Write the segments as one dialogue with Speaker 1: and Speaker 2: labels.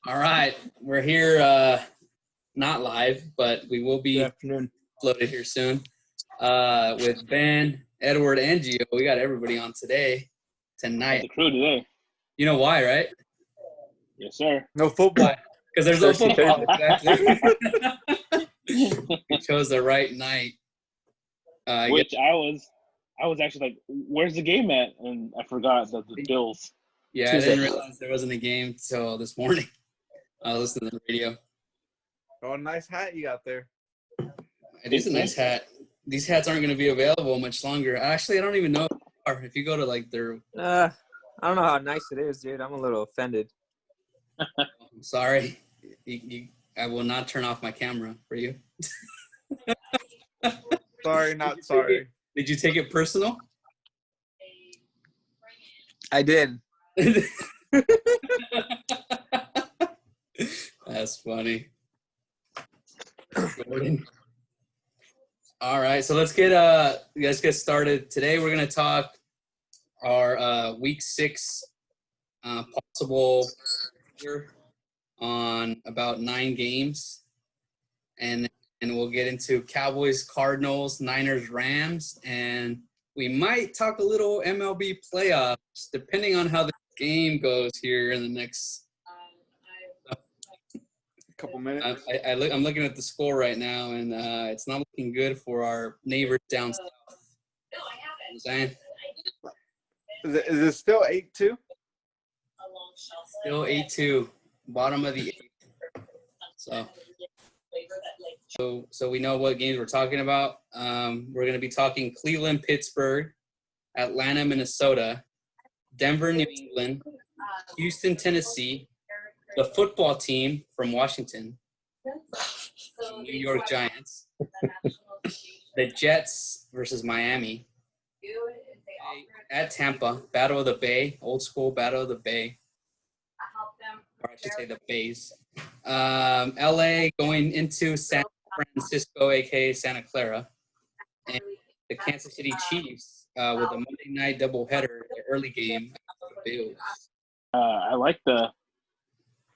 Speaker 1: All right, we're here, not live, but we will be
Speaker 2: Good afternoon.
Speaker 1: uploaded here soon. With Ben, Edward, and Gio, we got everybody on
Speaker 3: Got
Speaker 1: tonight.
Speaker 3: the crew today.
Speaker 1: You know why, right?
Speaker 3: Yes, sir.
Speaker 2: No football.
Speaker 1: Because there's no
Speaker 2: Thirsty
Speaker 1: football.
Speaker 2: Thursday.
Speaker 1: Exactly. We chose the right night.
Speaker 3: Which I was actually like, "Where's the game at?" And I forgot that the Bills.
Speaker 1: Yeah, I didn't realize there wasn't a game until this morning. I was listening to the radio.
Speaker 2: Oh, nice hat you got there.
Speaker 1: It is a nice hat. These hats aren't going to be available much longer. Actually, I don't even know if you go to like their.
Speaker 4: I don't know how nice it is, dude. I'm a little offended.
Speaker 1: I'm sorry. I will not turn off my camera for you.
Speaker 2: Sorry, not sorry.
Speaker 1: Did you take it personal?
Speaker 4: I did.
Speaker 1: That's funny. All right, so let's get started. Today we're gonna talk our week 6 possible on about 9 games, and we'll get into Cowboys, Cardinals, Niners, Rams, and we might talk a little MLB playoffs, depending on how the game goes here in the next
Speaker 2: couple minutes.
Speaker 1: I'm looking at the score right now, and it's not looking good for our neighbors down south. You know what I'm saying?
Speaker 2: Is it still 8-2?
Speaker 1: Still 8-2, bottom of the 8th. So we know what games we're talking about. We're going to be talking Cleveland, Pittsburgh, Atlanta, Minnesota, Denver, New England, Houston, Tennessee, the football team from Washington, the New York Giants, the Jets versus Miami, at Tampa, Battle of the Bay, old school Battle of the Bay, or I should say the Bays. LA going into San Francisco, aka Santa Clara, and the Kansas City Chiefs with a Monday night doubleheader, the early game. The Bills.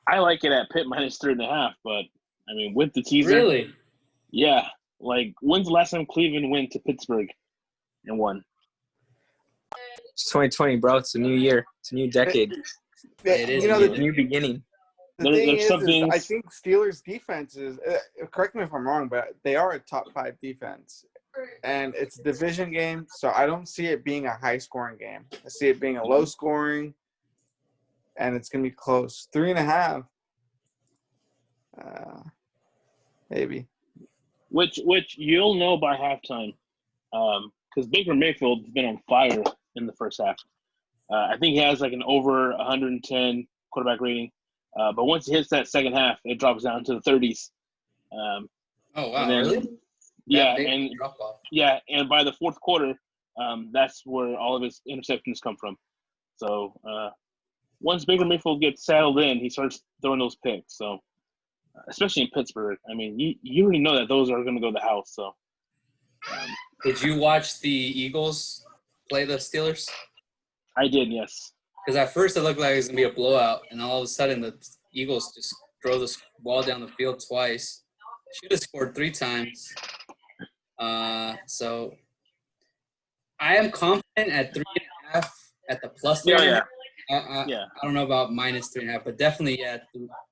Speaker 3: I like it at Pitt -3.5, but I mean with the teaser.
Speaker 1: Really?
Speaker 3: Yeah. Like, when's the last time Cleveland went to Pittsburgh and won?
Speaker 4: It's 2020, bro. It's a new year. It's a new decade.
Speaker 1: It is.
Speaker 2: You know,
Speaker 4: It's a new beginning.
Speaker 2: The thing
Speaker 3: There's
Speaker 2: is,
Speaker 3: something.
Speaker 2: I think Steelers' defense is correct me if I'm wrong, but they are a top 5 defense. And it's a division game, so I don't see it being a high-scoring game. I see it being a low-scoring, and it's going to be close. 3.5, maybe.
Speaker 3: Which you'll know by halftime, because Baker Mayfield's been on fire in the first half. I think he has like an over 110 quarterback rating, but once he hits that second half, it drops down to the 30s.
Speaker 1: Oh wow!
Speaker 3: And then,
Speaker 1: really?
Speaker 3: Yeah, and by the fourth quarter, that's where all of his interceptions come from. So once Baker Mayfield gets settled in, he starts throwing those picks. So especially in Pittsburgh, I mean, you already know that those are going to go to the house. So
Speaker 1: Did you watch the Eagles play the Steelers?
Speaker 3: I did, yes.
Speaker 1: Because at first it looked like it was going to be a blowout, and all of a sudden the Eagles just throw this ball down the field twice. Should have scored 3 times. So I am confident at 3.5 at the plus 3.5.
Speaker 3: Yeah.
Speaker 1: I don't know about minus 3.5, but definitely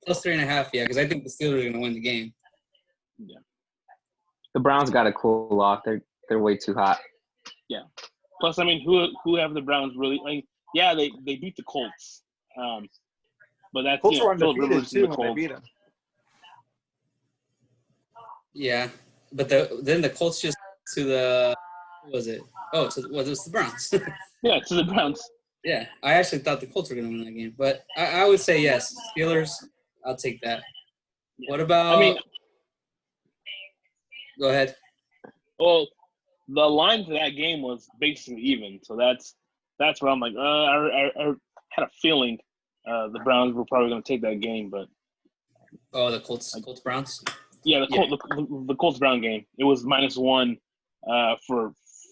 Speaker 1: plus 3.5. Yeah, because I think the Steelers are going to win the game.
Speaker 3: Yeah.
Speaker 4: The Browns got to cool off. They're way too hot.
Speaker 3: Yeah. Plus, I mean, who have the Browns really like? Yeah, they beat the Colts, but that's
Speaker 2: Colts were
Speaker 3: Philip
Speaker 2: undefeated
Speaker 3: Rivers
Speaker 2: too
Speaker 3: and the
Speaker 2: when they
Speaker 3: Colts.
Speaker 2: beat them.
Speaker 1: Yeah, but then the Colts just to the what was it? Oh, it was the Browns.
Speaker 3: Yeah, to the Browns.
Speaker 1: Yeah, I actually thought the Colts were going to win that game, but I would say yes, Steelers. I'll take that.
Speaker 3: Yeah.
Speaker 1: What about?
Speaker 3: I mean,
Speaker 1: go ahead.
Speaker 3: Well, the line for that game was basically even, so that's where I'm like, I had a feeling the Browns were probably going to take that game, but
Speaker 1: the Colts Browns.
Speaker 3: Yeah, the Colts Brown game. It was -1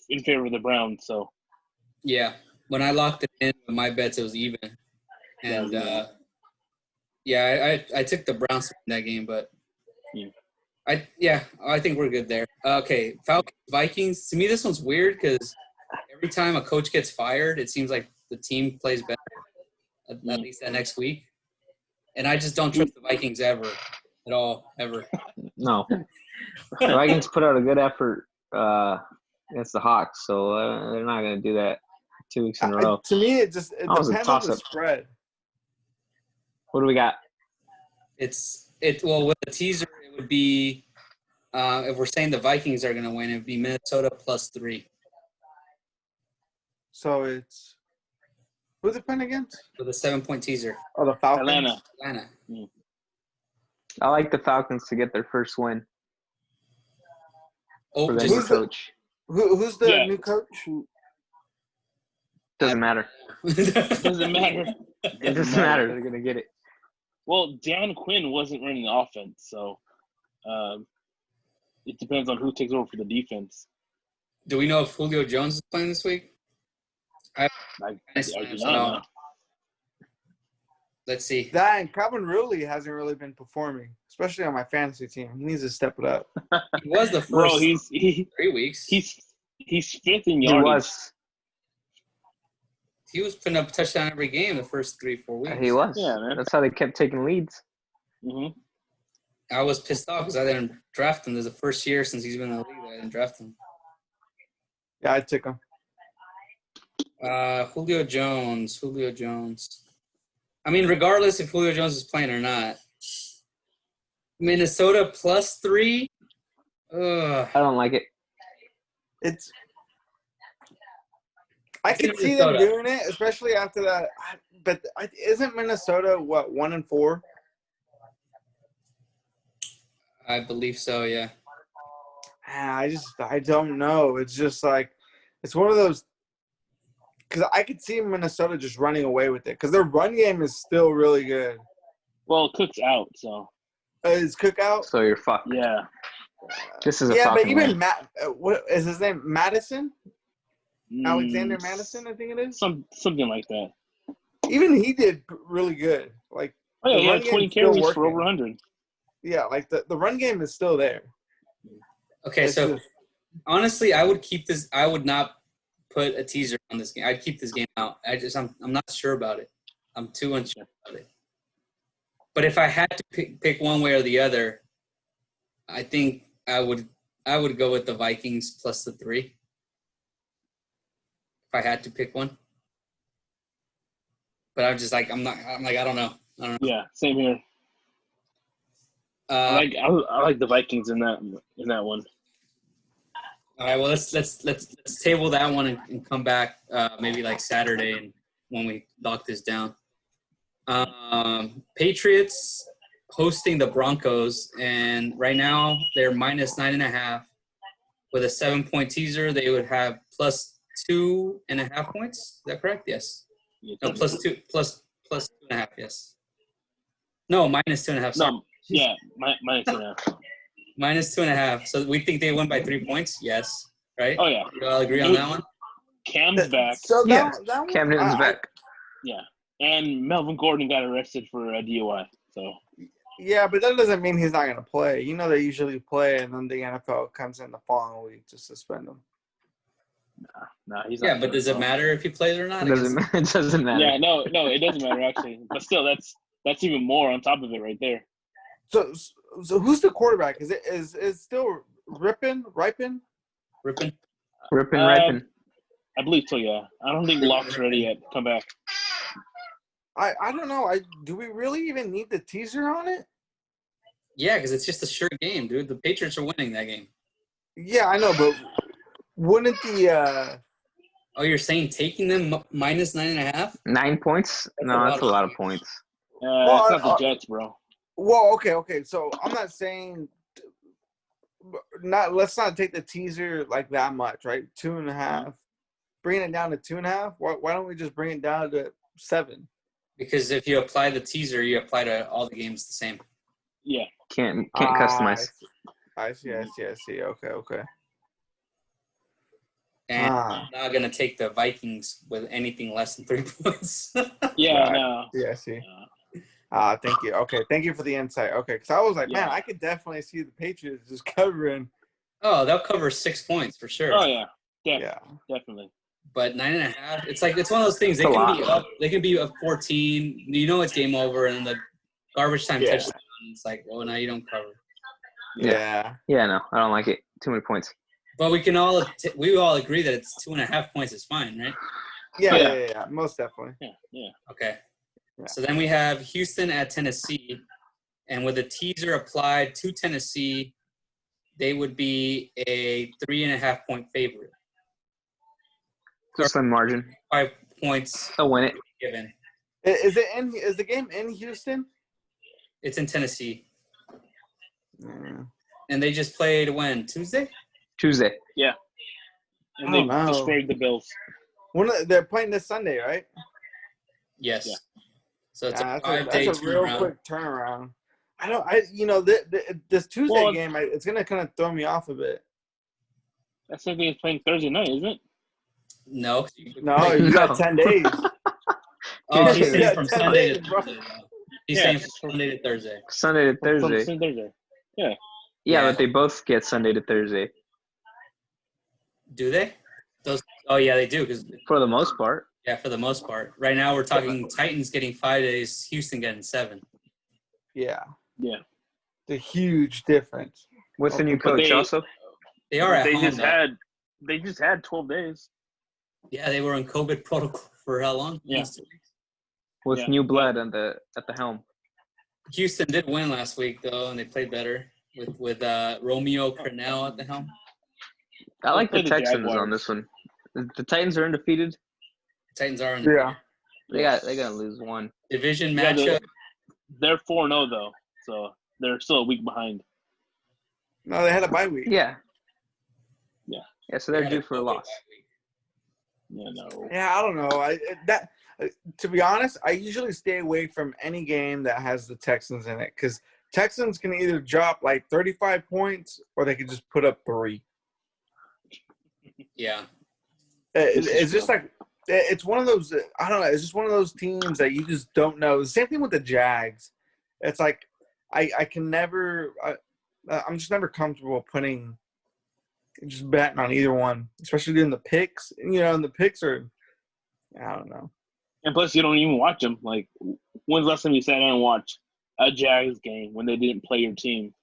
Speaker 3: in favor of the Browns. So
Speaker 1: yeah, when I locked it in with my bets, it was even, and Yeah, I took the Browns in that game, but
Speaker 3: Yeah.
Speaker 1: I think we're good there. Okay, Falcons, Vikings. To me, this one's weird because every time a coach gets fired, it seems like the team plays better, at least that next week. And I just don't trust the Vikings ever, at all, ever.
Speaker 4: No. The Vikings put out a good effort against the Hawks, so they're not going to do that 2 weeks in a row.
Speaker 2: To me, it
Speaker 4: was a
Speaker 2: depends on the
Speaker 4: toss-up.
Speaker 2: spread.
Speaker 4: What do we got?
Speaker 1: Well, with the teaser, it would be if we're saying the Vikings are going to win, it would be Minnesota +3
Speaker 2: So it's who's it playing against?
Speaker 1: with a 7-point teaser.
Speaker 2: Oh, the Falcons.
Speaker 1: Atlanta.
Speaker 4: I like the Falcons to get their first win
Speaker 1: Oh,
Speaker 4: for their
Speaker 1: just
Speaker 4: new coach.
Speaker 2: Who's the
Speaker 3: Yeah.
Speaker 2: new coach?
Speaker 4: Doesn't matter.
Speaker 3: Doesn't matter.
Speaker 4: It doesn't matter. They're going to get it.
Speaker 3: Well, Dan Quinn wasn't running the offense, so it depends on who takes over for the defense.
Speaker 1: Do we know if Julio Jones is playing this week?
Speaker 3: I do not know.
Speaker 1: Let's see.
Speaker 2: That and Calvin Ridley hasn't really been performing, especially on my fantasy team. He needs to step it up.
Speaker 1: He was the first
Speaker 3: Bro,
Speaker 1: 3 weeks.
Speaker 3: he's fifth in
Speaker 4: He
Speaker 3: yardage.
Speaker 4: was.
Speaker 1: He was putting up a touchdown every game the first 3-4 weeks.
Speaker 4: He was.
Speaker 3: Yeah, man.
Speaker 4: That's how they kept taking leads.
Speaker 3: Mm-hmm.
Speaker 1: I was pissed off because I didn't draft him. This is the first year since he's been in the league that I didn't draft him.
Speaker 2: Yeah, I took him.
Speaker 1: Julio Jones. I mean, regardless if Julio Jones is playing or not, Minnesota +3. Ugh.
Speaker 4: I don't like it.
Speaker 2: I
Speaker 1: It's in
Speaker 2: could see them
Speaker 1: Minnesota.
Speaker 2: doing it, especially after that. But isn't Minnesota 1-4?
Speaker 1: I believe so. Yeah.
Speaker 2: I don't know. It's just like it's one of those because I could see Minnesota just running away with it because their run game is still really good.
Speaker 3: Well, Cook's out, so
Speaker 2: Is Cook out?
Speaker 4: So you're fucked.
Speaker 3: yeah.
Speaker 4: This is a
Speaker 2: Yeah, but
Speaker 4: fucking
Speaker 2: even
Speaker 4: win.
Speaker 2: Matt, what is his name? Madison? Alexander
Speaker 3: Mm,
Speaker 2: Madison, I think it is.
Speaker 3: something like that.
Speaker 2: Even he did really good. Like,
Speaker 3: Oh yeah,
Speaker 2: The
Speaker 3: he
Speaker 2: run
Speaker 3: had 20
Speaker 2: game's still
Speaker 3: carries for
Speaker 2: working.
Speaker 3: over 100.
Speaker 2: yeah, like the run game is still there.
Speaker 1: Okay,
Speaker 2: It's
Speaker 1: so
Speaker 2: just-
Speaker 1: honestly, I would keep this. I would not put a teaser on this game. I'd keep this game out. I'm not sure about it. I'm too unsure about it. But if I had to pick one way or the other, I think I would go with the Vikings +3. If I had to pick one. But I'm just like I don't know.
Speaker 3: Yeah, same here. I like the Vikings in that one.
Speaker 1: All right, well let's table that one and come back maybe like Saturday and when we lock this down. Patriots hosting the Broncos, and right now they're -9.5 with a 7-point teaser. They would have +2.5 points. Is that correct? Yes. No, +2 2.5. Yes. No, -2.5. Sorry.
Speaker 3: No, yeah, minus 2.5.
Speaker 1: -2.5. So we think they win by 3 points. Yes. Right.
Speaker 3: Oh yeah,
Speaker 1: You all agree on that one?
Speaker 3: Cam's back.
Speaker 2: So
Speaker 4: Yeah,
Speaker 2: that one,
Speaker 4: Cam Newton's back.
Speaker 3: Yeah, and Melvin Gordon got arrested for a DUI. So
Speaker 2: Yeah, but that doesn't mean he's not going to play. You know, they usually play, and then the NFL comes in the following week to suspend him.
Speaker 3: nah, he's
Speaker 1: Yeah,
Speaker 3: not.
Speaker 1: but does it matter if he plays or not?
Speaker 4: It doesn't matter.
Speaker 3: Yeah, no, it doesn't matter actually. But still, that's even more on top of it right there.
Speaker 2: So who's the quarterback? Is it still Ripon?
Speaker 1: Ripping?
Speaker 4: Ripping.
Speaker 3: I believe so. Yeah, I don't think Locke's ready yet. Come back.
Speaker 2: I don't know. Do we really even need the teaser on it?
Speaker 1: Yeah, because it's just a sure game, dude. The Patriots are winning that game.
Speaker 2: Yeah, I know, but wouldn't the
Speaker 1: Oh, you're saying taking them -9.5?
Speaker 4: 9 points? No, that's a lot of points.
Speaker 3: It's not the Jets, bro.
Speaker 2: well, okay. So I'm not saying let's not take the teaser like that much, right? 2.5. Bring it down to 2.5. Why don't we just bring it down to 7?
Speaker 1: Because if you apply the teaser, you apply to all the games the same.
Speaker 3: Yeah.
Speaker 4: Can't customize.
Speaker 2: I see. Okay.
Speaker 1: And I'm not going to take the Vikings with anything less than 3 points.
Speaker 3: Yeah. No.
Speaker 2: Yeah, I see. Thank you. Okay, thank you for the insight. Okay, because I was like, man,
Speaker 3: Yeah.
Speaker 2: I could definitely see the Patriots just covering.
Speaker 1: Oh, they'll cover 6 points for sure.
Speaker 3: Oh yeah,
Speaker 2: Yeah.
Speaker 3: definitely.
Speaker 1: But 9.5, it's like it's one of those things. They
Speaker 4: It's a
Speaker 1: can
Speaker 4: lot.
Speaker 1: be up. They can be up 14. You know it's game over, and the garbage time
Speaker 2: Yeah.
Speaker 1: touchdown. It's like, oh, now you don't cover.
Speaker 2: Yeah.
Speaker 4: Yeah, no, I don't like it. Too many points.
Speaker 1: But we all agree that it's 2.5 points is fine, right?
Speaker 2: Yeah. Most definitely.
Speaker 3: Yeah.
Speaker 1: Okay.
Speaker 2: Yeah.
Speaker 1: So then we have Houston at Tennessee, and with a teaser applied to Tennessee, they would be a 3.5 point favorite.
Speaker 4: It's a slim margin.
Speaker 1: 5 points
Speaker 4: They'll win it.
Speaker 1: given.
Speaker 2: Is the game in Houston?
Speaker 1: It's in Tennessee,
Speaker 2: Yeah.
Speaker 1: and they just played when Tuesday.
Speaker 4: Tuesday.
Speaker 3: And
Speaker 2: I
Speaker 3: they
Speaker 2: don't know.
Speaker 3: destroyed the Bills.
Speaker 2: They're playing this Sunday, right?
Speaker 1: Yes.
Speaker 3: Yeah.
Speaker 1: So it's a
Speaker 2: That's
Speaker 1: 5-day
Speaker 2: a real
Speaker 1: turnaround.
Speaker 2: quick turnaround. This Tuesday
Speaker 3: Well,
Speaker 2: game, it's gonna kind of throw me off a bit.
Speaker 3: That same thing is playing Thursday night, isn't it?
Speaker 1: No.
Speaker 2: No, you got
Speaker 4: No.
Speaker 2: 10 days.
Speaker 1: Oh, he's
Speaker 2: Yeah,
Speaker 1: saying from
Speaker 2: 10
Speaker 1: Sunday to
Speaker 2: days, bro.
Speaker 1: Thursday. He's
Speaker 3: Yeah,
Speaker 1: saying
Speaker 3: it's
Speaker 1: from Sunday to Thursday.
Speaker 4: Sunday to Thursday.
Speaker 3: From Thursday.
Speaker 4: Yeah,
Speaker 1: Yeah.
Speaker 4: but they both get Sunday to Thursday
Speaker 1: Do they? Oh, yeah, they do. Because
Speaker 4: for the most part.
Speaker 1: yeah, for the most part. Right now, we're talking Titans getting 5 days, Houston getting 7.
Speaker 2: Yeah,
Speaker 3: Yeah.
Speaker 2: it's a huge difference.
Speaker 4: What's the new
Speaker 3: But
Speaker 4: coach
Speaker 3: they-
Speaker 4: also?
Speaker 1: They are at
Speaker 3: They
Speaker 1: home.
Speaker 3: just had 12 days.
Speaker 1: Yeah, they were in COVID protocol for how long?
Speaker 3: Yeah.
Speaker 1: Almost 2 weeks.
Speaker 4: With
Speaker 3: Yeah.
Speaker 4: new blood at the helm.
Speaker 1: Houston did win last week though, and they played better with Romeo Crennel at the helm.
Speaker 4: I like the
Speaker 3: play the
Speaker 4: Texans
Speaker 3: Jaguars.
Speaker 4: on this one. The Titans are undefeated.
Speaker 1: Titans are in
Speaker 2: Yeah.
Speaker 4: They gotta lose one.
Speaker 1: division
Speaker 3: Yeah,
Speaker 1: matchup.
Speaker 3: they're 4-0 though, so they're still a week behind.
Speaker 2: No, they had a bye week.
Speaker 4: Yeah.
Speaker 3: Yeah.
Speaker 4: Yeah, so they're
Speaker 1: They had a
Speaker 4: due for a
Speaker 1: COVID
Speaker 4: loss.
Speaker 1: bye week.
Speaker 3: Yeah, no.
Speaker 2: Yeah, I don't know. To be honest, I usually stay away from any game that has the Texans in it because Texans can either drop like 35 points or they can just put up 3.
Speaker 1: Yeah.
Speaker 2: It's just like it's one of those. I don't know. It's just one of those teams that you just don't know. The same thing with the Jags. It's like I can never. I'm just never comfortable putting just betting on either one, especially doing the picks. And the picks are. I don't know.
Speaker 3: And plus, you don't even watch them. Like, when's the last time you sat down and watched a Jags game when they didn't play your team?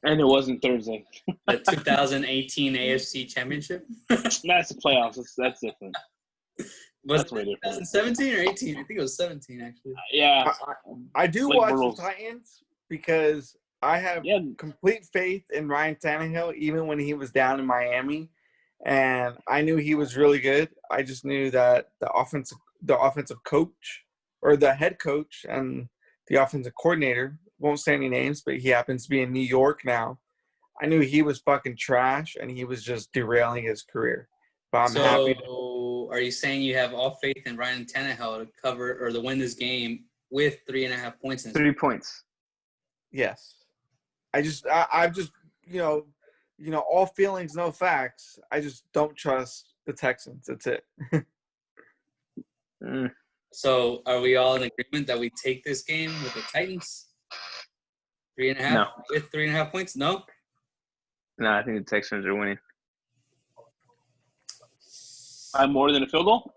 Speaker 3: And it wasn't Thursday.
Speaker 1: The 2018 AFC Championship.
Speaker 3: That's the playoffs. That's different.
Speaker 1: Was
Speaker 3: That's way
Speaker 1: it
Speaker 3: different.
Speaker 1: 2017 or 18? I think it was 17 actually.
Speaker 3: Yeah.
Speaker 2: I do
Speaker 3: Like
Speaker 2: watch
Speaker 3: Burrows.
Speaker 2: the Titans because I have
Speaker 3: Yeah.
Speaker 2: complete faith in Ryan Tannehill, even when he was down in Miami, and I knew he was really good. I just knew that the offensive coach or the head coach and the offensive coordinator, won't say any names, but he happens to be in New York now. I knew he was fucking trash and he was just derailing his career. But I'm happy.
Speaker 1: Are you saying you have all faith in Ryan Tannehill to cover or to win this game with 3.5 points?
Speaker 4: 3 points.
Speaker 2: Yes. I've just all feelings, no facts. I just don't trust the Texans. That's it.
Speaker 1: So are we all in agreement that we take this game with the Titans? 3.5
Speaker 4: No.
Speaker 1: with 3.5 points? No?
Speaker 4: No, I think the Texans are winning.
Speaker 3: By more than a field goal?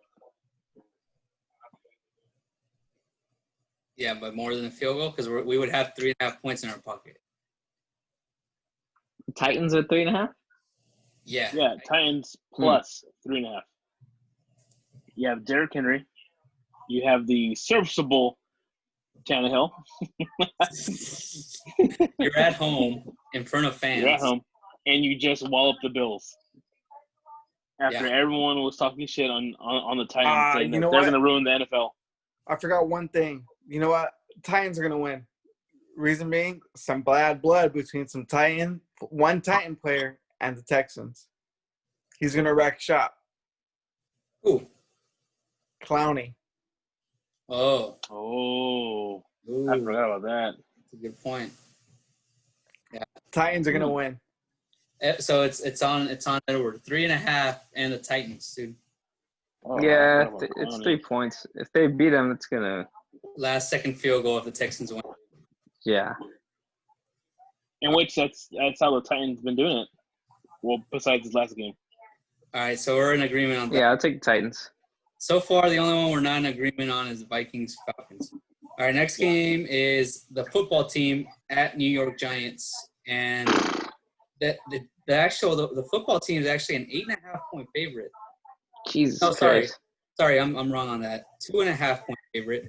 Speaker 1: Yeah, but more than a field goal because we would have 3.5 points in our pocket.
Speaker 4: The Titans are 3.5?
Speaker 1: Yeah.
Speaker 3: Yeah, Titans plus 3.5. You have Derrick Henry. You have the serviceable Tannehill.
Speaker 1: You're at home in front of fans.
Speaker 3: You're at home, and you just wallop the Bills. After everyone was talking shit on the Titans, saying that they're going to ruin the NFL.
Speaker 2: I forgot one thing. You know what? Titans are going to win. Reason being, some bad blood between one Titan player and the Texans. He's going to wreck shop.
Speaker 1: Ooh.
Speaker 2: Clowney.
Speaker 1: Oh.
Speaker 3: Oh.
Speaker 1: Ooh.
Speaker 3: I forgot about that.
Speaker 1: That's a good point. Yeah.
Speaker 2: Titans are going to win.
Speaker 1: So it's on Edward. 3.5 and the Titans, dude.
Speaker 3: Oh,
Speaker 4: Yeah,
Speaker 3: I forgot about
Speaker 4: it's
Speaker 3: Clowney.
Speaker 4: 3 points. If they beat them, it's gonna
Speaker 1: last second field goal if the Texans win.
Speaker 4: Yeah.
Speaker 3: In which that's how the Titans been doing it. Well, besides this last game.
Speaker 1: All right, so we're in agreement on that.
Speaker 4: Yeah, I'll take the Titans.
Speaker 1: So far, the only one we're not in agreement on is Vikings-Falcons. All right, next game is the football team at New York Giants. And the football team is actually an 8.5-point favorite.
Speaker 4: Jesus
Speaker 1: Oh, sorry.
Speaker 4: Christ.
Speaker 1: Sorry, I'm wrong on that. 2.5-point favorite.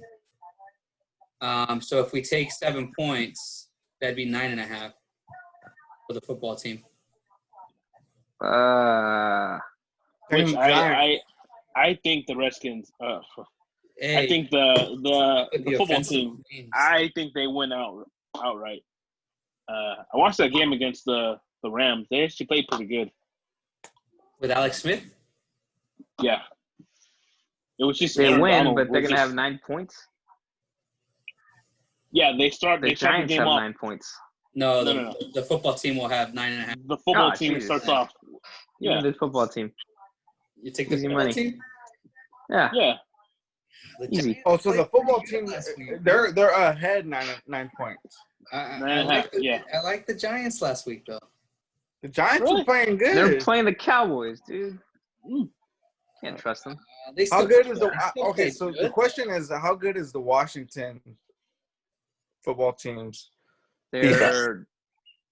Speaker 1: So if we take 7 points, that'd be 9.5 for the football team.
Speaker 3: Which
Speaker 2: Giants.
Speaker 3: I think the Redskins.
Speaker 1: Hey,
Speaker 3: I think the
Speaker 1: could be
Speaker 3: football
Speaker 1: offensive
Speaker 3: team.
Speaker 1: games.
Speaker 3: I think they win outright. I watched that game against the Rams. They actually played pretty good.
Speaker 1: With Alex Smith?
Speaker 3: Yeah. It was just
Speaker 4: They
Speaker 3: Aaron
Speaker 4: win,
Speaker 3: Donald
Speaker 4: but they're
Speaker 3: was
Speaker 4: going to have
Speaker 3: just-
Speaker 4: 9 points.
Speaker 3: Yeah, they start
Speaker 4: The
Speaker 3: the
Speaker 4: Giants
Speaker 3: game
Speaker 4: have
Speaker 3: off.
Speaker 4: 9 points.
Speaker 1: No,
Speaker 3: No.
Speaker 1: the football team will have 9.5.
Speaker 3: The football
Speaker 4: Oh,
Speaker 3: team
Speaker 4: Jesus.
Speaker 3: starts off.
Speaker 4: Even
Speaker 3: Yeah.
Speaker 4: the football team.
Speaker 1: You take the
Speaker 4: Easy
Speaker 1: football
Speaker 4: money.
Speaker 1: team?
Speaker 4: Yeah.
Speaker 3: Yeah.
Speaker 1: The
Speaker 4: Easy.
Speaker 1: Giants
Speaker 2: Oh, so the
Speaker 1: played
Speaker 2: football
Speaker 1: pretty good
Speaker 2: team,
Speaker 1: last week.
Speaker 2: they're ahead 9 points.
Speaker 1: I like the,
Speaker 3: Yeah.
Speaker 1: I like the Giants last week, though.
Speaker 2: The Giants
Speaker 3: Really?
Speaker 2: are playing good.
Speaker 4: They're playing the Cowboys, dude. Can't trust them.
Speaker 1: They
Speaker 2: How
Speaker 1: still-
Speaker 2: good is the
Speaker 1: they still
Speaker 2: okay?
Speaker 1: played
Speaker 2: So the
Speaker 1: good.
Speaker 2: question is, how good is the Washington football teams?
Speaker 4: They're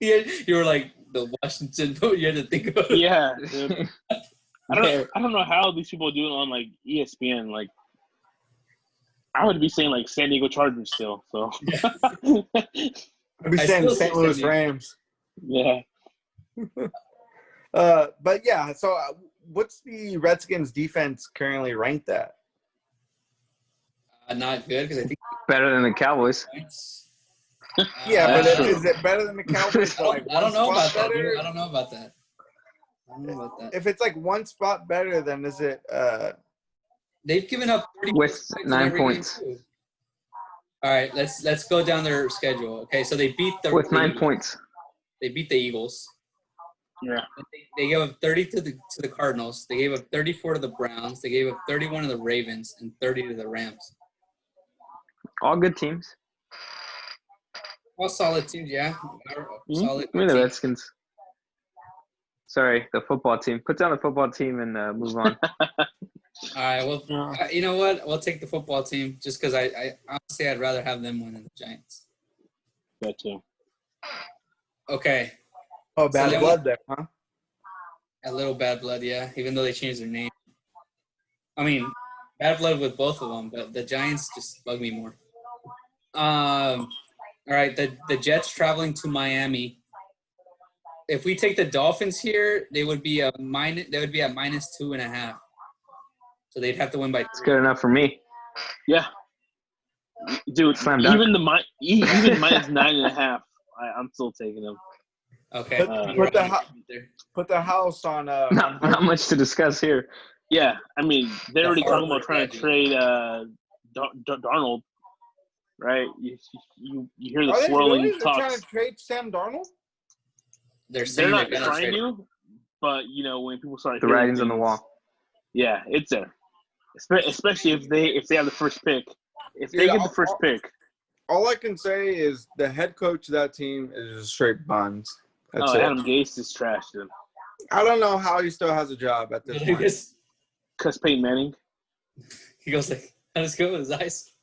Speaker 1: You were like the Washington. You had to think about it.
Speaker 3: Yeah. Dude. I
Speaker 4: they're-
Speaker 3: don't know how these people do it on like ESPN. Like, I would be saying like San Diego Chargers still. So.
Speaker 2: I'd be
Speaker 1: I
Speaker 2: saying
Speaker 1: still
Speaker 2: St.
Speaker 1: say
Speaker 2: Louis
Speaker 1: San Diego.
Speaker 2: Rams.
Speaker 3: Yeah.
Speaker 2: But yeah. So what's the Redskins defense currently ranked at?
Speaker 1: Not good because I think
Speaker 4: better than the Cowboys.
Speaker 1: points.
Speaker 2: Yeah, but
Speaker 4: That's true.
Speaker 2: is it better than the Cowboys?
Speaker 1: I
Speaker 2: Like
Speaker 1: don't know
Speaker 2: one
Speaker 1: about
Speaker 2: spot
Speaker 1: that. Dude.
Speaker 2: better?
Speaker 1: I don't know about that. I don't know about that.
Speaker 2: If it's like one spot better, then is it?
Speaker 1: They've given up 30
Speaker 4: With
Speaker 1: points in
Speaker 4: 9
Speaker 1: every game,
Speaker 4: points.
Speaker 1: too. All right, let's go down their schedule. Okay, so they beat the
Speaker 4: With 9
Speaker 1: Eagles.
Speaker 4: points.
Speaker 1: They beat the Eagles.
Speaker 3: Yeah.
Speaker 1: They gave up 30 to the Cardinals. They gave up 34 to the Browns. They gave up 31 to the Ravens and 30 to the Rams.
Speaker 4: All good teams.
Speaker 1: All solid teams, yeah. Solid
Speaker 4: Give me the
Speaker 1: teams.
Speaker 4: Redskins. Sorry, the football team. Put down the football team and move on.
Speaker 1: All right, well, you know what? We'll take the football team just because I honestly I'd rather have them win than the Giants.
Speaker 3: That too.
Speaker 1: Okay,
Speaker 2: Oh, bad
Speaker 1: then
Speaker 2: blood there, huh?
Speaker 1: a little bad blood, yeah. Even though they changed their name, I mean, bad blood with both of them, but the Giants just bug me more. All right, the Jets traveling to Miami. If we take the Dolphins here, they would be at -2.5. So they'd have to win by
Speaker 4: It's
Speaker 1: 3.
Speaker 4: good enough for me.
Speaker 3: Yeah. Dude,
Speaker 4: Slam dunk.
Speaker 3: even even minus 9.5, I'm still taking them.
Speaker 1: Okay.
Speaker 2: Put the house on.
Speaker 4: Not much to discuss here.
Speaker 3: Yeah, I mean, they're already talking about
Speaker 1: Harvard
Speaker 3: trying to trade Darnold, right? You hear the
Speaker 2: Are they
Speaker 3: swirling
Speaker 2: really? They're trying
Speaker 3: talks.
Speaker 2: to trade Sam Darnold?
Speaker 1: They're
Speaker 3: They're
Speaker 1: saying
Speaker 3: not
Speaker 1: gonna
Speaker 3: trying
Speaker 1: trade him.
Speaker 3: to, but when people start
Speaker 4: The
Speaker 3: hearing
Speaker 4: writing's on the
Speaker 3: things-
Speaker 4: wall.
Speaker 3: Yeah, it's there. Especially if they have the first pick. If they
Speaker 2: Yeah,
Speaker 3: get the first pick,
Speaker 2: All I can say is the head coach of that team is just straight buns. That's it.
Speaker 3: Adam Gase is trash, dude.
Speaker 2: I don't know how he still has a job at this point.
Speaker 3: Because Peyton Manning.
Speaker 1: He goes like, "How does it go with his eyes?"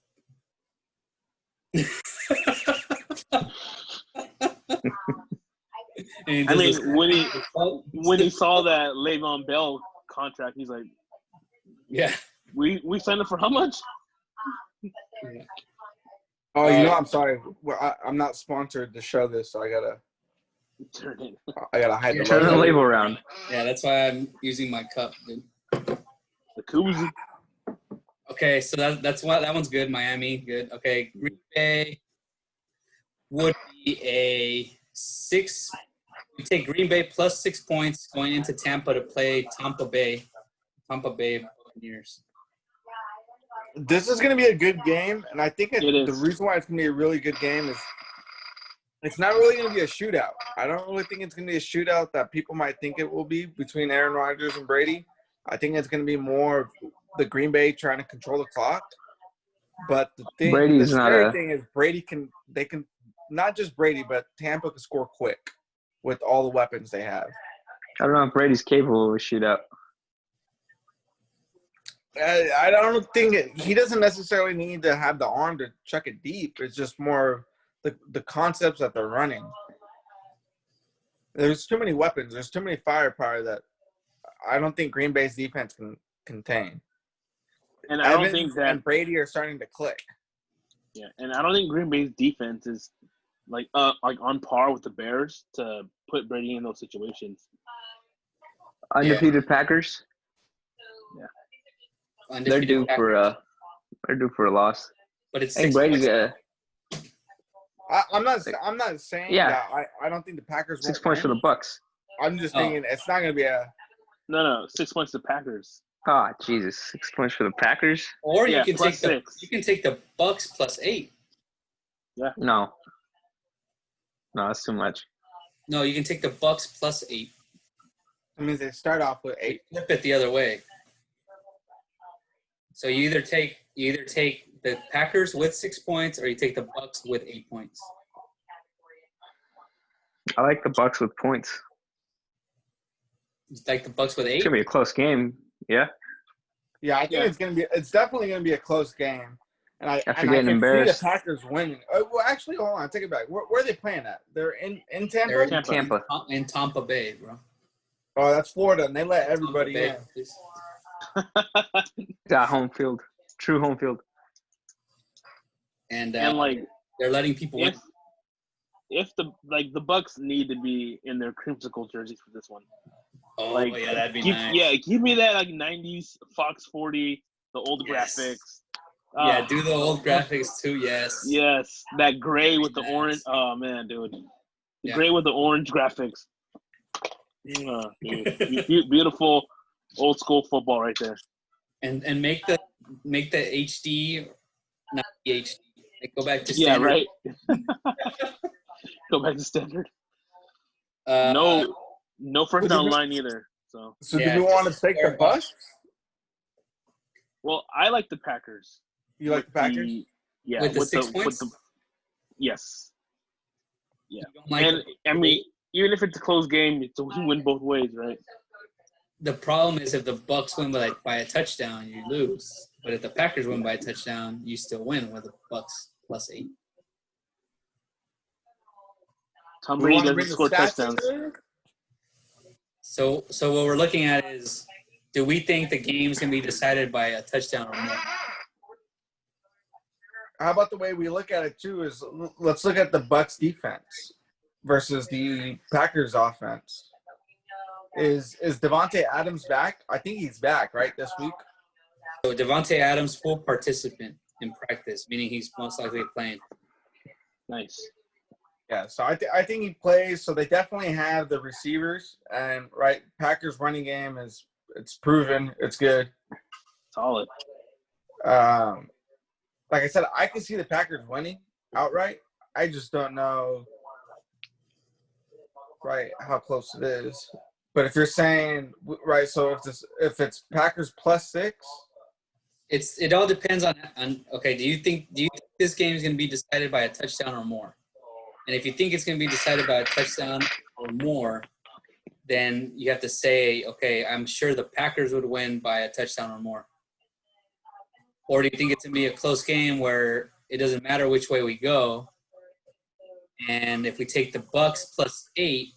Speaker 1: And he
Speaker 3: I
Speaker 1: does
Speaker 3: mean,
Speaker 1: this-
Speaker 3: when he saw that Le'Veon Bell contract, he's like,
Speaker 1: yeah.
Speaker 3: "We signed up for how much?"
Speaker 2: Oh, I'm sorry. Well, I'm not sponsored to show this, so I gotta hide the
Speaker 4: Turn the
Speaker 2: logo.
Speaker 4: label around.
Speaker 1: Yeah, that's why I'm using my cup, dude.
Speaker 3: The koozie.
Speaker 1: Okay, so that's why that one's good. Miami, good. Okay, Green Bay would be a 6. We take Green Bay plus 6 points going into Tampa to play Tampa Bay Buccaneers.
Speaker 2: This is going to be a good game, and I think
Speaker 3: It
Speaker 2: the
Speaker 3: is.
Speaker 2: reason why it's going to be a really good game is it's not really going to be a shootout. I don't really think it's going to be a shootout that people might think it will be between Aaron Rodgers and Brady. I think it's going to be more of the Green Bay trying to control the clock. But the
Speaker 4: Brady's not
Speaker 2: scary
Speaker 4: a.
Speaker 2: thing is they can not just Brady, but Tampa can score quick with all the weapons they have.
Speaker 4: I don't know if Brady's capable of a shootout.
Speaker 2: I don't think he doesn't necessarily need to have the arm to chuck it deep. It's just more the concepts that they're running. There's too many weapons. There's too many firepower that I don't think Green Bay's defense can contain.
Speaker 3: And I don't
Speaker 2: Evans
Speaker 3: think that
Speaker 2: and Brady are starting to click.
Speaker 3: Yeah, and I don't think Green Bay's defense is like on par with the Bears to put Brady in those situations.
Speaker 4: Undefeated Packers. They're due for a loss.
Speaker 1: But it's
Speaker 4: I think
Speaker 1: 6
Speaker 4: Brady's
Speaker 1: points.
Speaker 2: I'm not saying that I don't think the Packers
Speaker 4: 6
Speaker 2: won't
Speaker 4: points for
Speaker 2: win.
Speaker 4: the Bucks.
Speaker 2: I'm just thinking it's not going to be a.
Speaker 3: No, 6 points to Packers.
Speaker 4: Ah, Jesus, 6 points for the Packers.
Speaker 1: Or you can
Speaker 3: plus
Speaker 1: take
Speaker 3: 6.
Speaker 1: you can take the Bucks plus 8.
Speaker 3: Yeah.
Speaker 4: No, that's too much.
Speaker 1: No, you can take the Bucks plus 8.
Speaker 2: I mean, they start off with 8.
Speaker 1: Flip it the other way. So you either take the Packers with 6 points, or you take the Bucks with 8 points.
Speaker 4: I like the Bucks with points.
Speaker 1: You like the Bucks with 8?
Speaker 4: It's gonna be a close game. Yeah.
Speaker 2: Yeah, I think it's definitely going to be a close game. And I
Speaker 4: After
Speaker 2: can
Speaker 4: getting
Speaker 2: see
Speaker 4: embarrassed.
Speaker 2: the Packers winning. Well, actually, hold on. Take it back. Where are they playing at? They're in Tampa?
Speaker 1: They're in
Speaker 4: Tampa.
Speaker 1: In Tampa Bay, bro.
Speaker 2: Oh, that's Florida, and they let everybody
Speaker 1: Bay,
Speaker 2: in.
Speaker 1: please.
Speaker 4: Got home field. True home field.
Speaker 1: And
Speaker 3: like
Speaker 1: they're letting people in.
Speaker 3: if the Bucks need to be in their creamsicle jerseys for this one.
Speaker 1: Oh,
Speaker 3: Like,
Speaker 1: yeah, that'd be nice.
Speaker 3: Yeah, give me that like 90s Fox 40, the old
Speaker 1: Yes.
Speaker 3: graphics.
Speaker 1: Yeah, do the old graphics too, yes.
Speaker 3: Yes, that gray with the
Speaker 1: Nice.
Speaker 3: orange. Oh man, dude, the
Speaker 1: Yeah.
Speaker 3: gray with the orange graphics. Dude. Beautiful old school football right there.
Speaker 1: And make the HD, not the HD. Like, go back to
Speaker 3: Yeah,
Speaker 1: standard.
Speaker 3: right. Go back to standard. No first down line either. So
Speaker 2: do we want to take the Bucks?
Speaker 3: Well, I like the Packers.
Speaker 2: You like the Packers?
Speaker 1: With the 6 points?
Speaker 3: Yes. Yeah.
Speaker 1: You don't like
Speaker 3: And I mean, even if it's a close game, it's a win both ways, right?
Speaker 1: the problem is if the Bucks win by a touchdown, you lose. But if the Packers win by a touchdown, you still win with the Bucks plus 8.
Speaker 3: Tom Brady doesn't score touchdowns.
Speaker 1: So what we're looking at is, do we think the game's going to be decided by a touchdown or more?
Speaker 2: How about the way we look at it too? Is let's look at the Bucks defense versus the Packers offense. Is Devontae Adams back? I think he's back, right, this week.
Speaker 1: So Devontae Adams, full participant in practice, meaning he's most likely playing.
Speaker 3: Nice.
Speaker 2: Yeah, so I think he plays. So they definitely have the receivers, and right, Packers running game it's proven, it's good.
Speaker 3: Solid.
Speaker 2: Like I said, I can see the Packers winning outright. I just don't know, right, how close it is. But if you're saying, right, so if it's Packers plus 6,
Speaker 1: It all depends on okay. Do you think this game is going to be decided by a touchdown or more? And if you think it's going to be decided by a touchdown or more, then you have to say, okay, I'm sure the Packers would win by a touchdown or more. Or do you think it's going to be a close game where it doesn't matter which way we go, and if we take the Bucks plus 8,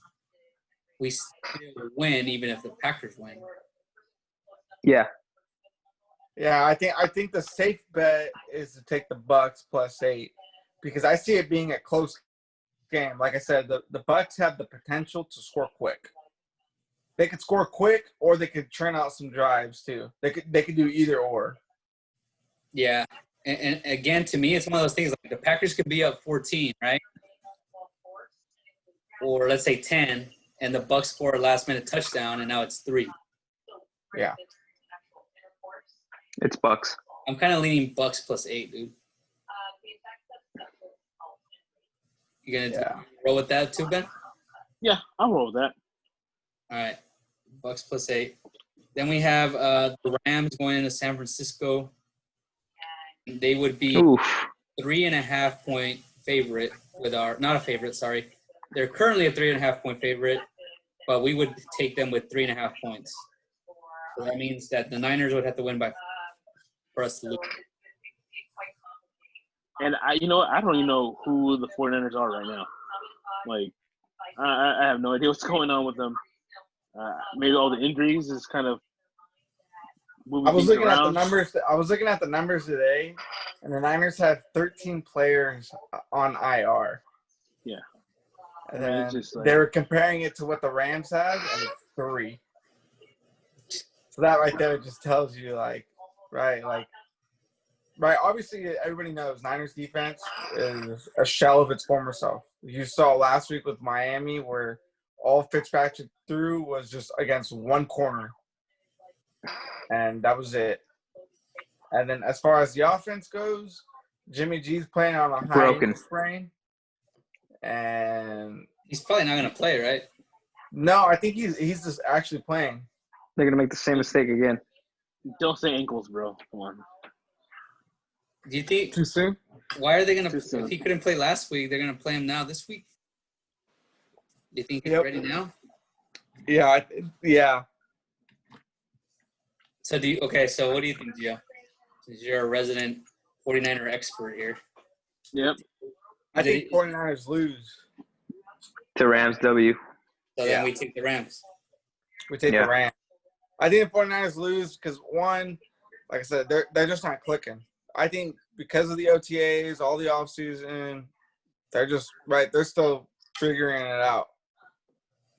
Speaker 1: we still win even if the Packers win?
Speaker 4: Yeah.
Speaker 2: Yeah, I think the safe bet is to take the Bucks plus 8 because I see it being a close game. Like I said, the Bucks have the potential to score quick. They could score quick, or they could churn out some drives too. They could do either or.
Speaker 1: Yeah, and again, to me, it's one of those things like the Packers could be up 14, right? Or let's say 10, and the Bucks score a last-minute touchdown, and now it's 3.
Speaker 2: Yeah.
Speaker 4: It's Bucks.
Speaker 1: I'm kind of leaning Bucks plus 8, dude. You gonna roll with that too, Ben?
Speaker 3: Yeah, I'll roll with that.
Speaker 1: All right, Bucks plus 8. Then we have the Rams going into San Francisco. they would be
Speaker 4: Oof.
Speaker 1: 3.5 point favorite with our not a favorite. Sorry, they're currently a 3.5 point favorite, but we would take them with 3.5 points. So that means that the Niners would have to win by for us to lose.
Speaker 3: And I don't even know who the 49ers are right now. Like, I have no idea what's going on with them. Maybe all the injuries is kind of moving
Speaker 2: I was
Speaker 3: things
Speaker 2: looking at the
Speaker 3: around.
Speaker 2: numbers. I was looking at the numbers today, and the Niners have 13 players on IR.
Speaker 3: Yeah.
Speaker 2: And
Speaker 3: I mean,
Speaker 2: then
Speaker 3: it's just like-
Speaker 2: they were comparing it to what the Rams have, and it's 3. So that right there just tells you, right. Obviously, everybody knows Niners defense is a shell of its former self. You saw last week with Miami where all Fitzpatrick threw was just against one corner, and that was it. And then as far as the offense goes, Jimmy G's playing on a high
Speaker 4: Broken.
Speaker 2: ankle sprain, and
Speaker 1: He's probably not going to play, right?
Speaker 2: no, I think he's just actually playing.
Speaker 4: They're gonna make the same mistake again.
Speaker 3: Don't say ankles, bro. Come on.
Speaker 1: Do you think?
Speaker 2: Too soon?
Speaker 1: Why are they going
Speaker 3: Too
Speaker 1: to?
Speaker 3: soon.
Speaker 1: If he couldn't play last week, they're going to play him now this week. Do you think he's
Speaker 2: Yep.
Speaker 1: ready now?
Speaker 2: Yeah.
Speaker 1: So So what do you think, Gio? Since you're a resident 49er expert here.
Speaker 3: Yep.
Speaker 2: I think 49ers lose.
Speaker 4: To Rams W.
Speaker 1: So then we take the Rams.
Speaker 2: We take
Speaker 4: Yeah.
Speaker 2: the Rams. I think the 49ers lose because, one, like I said, they're just not clicking. I think because of the OTAs, all the offseason, they're just they're still figuring it out.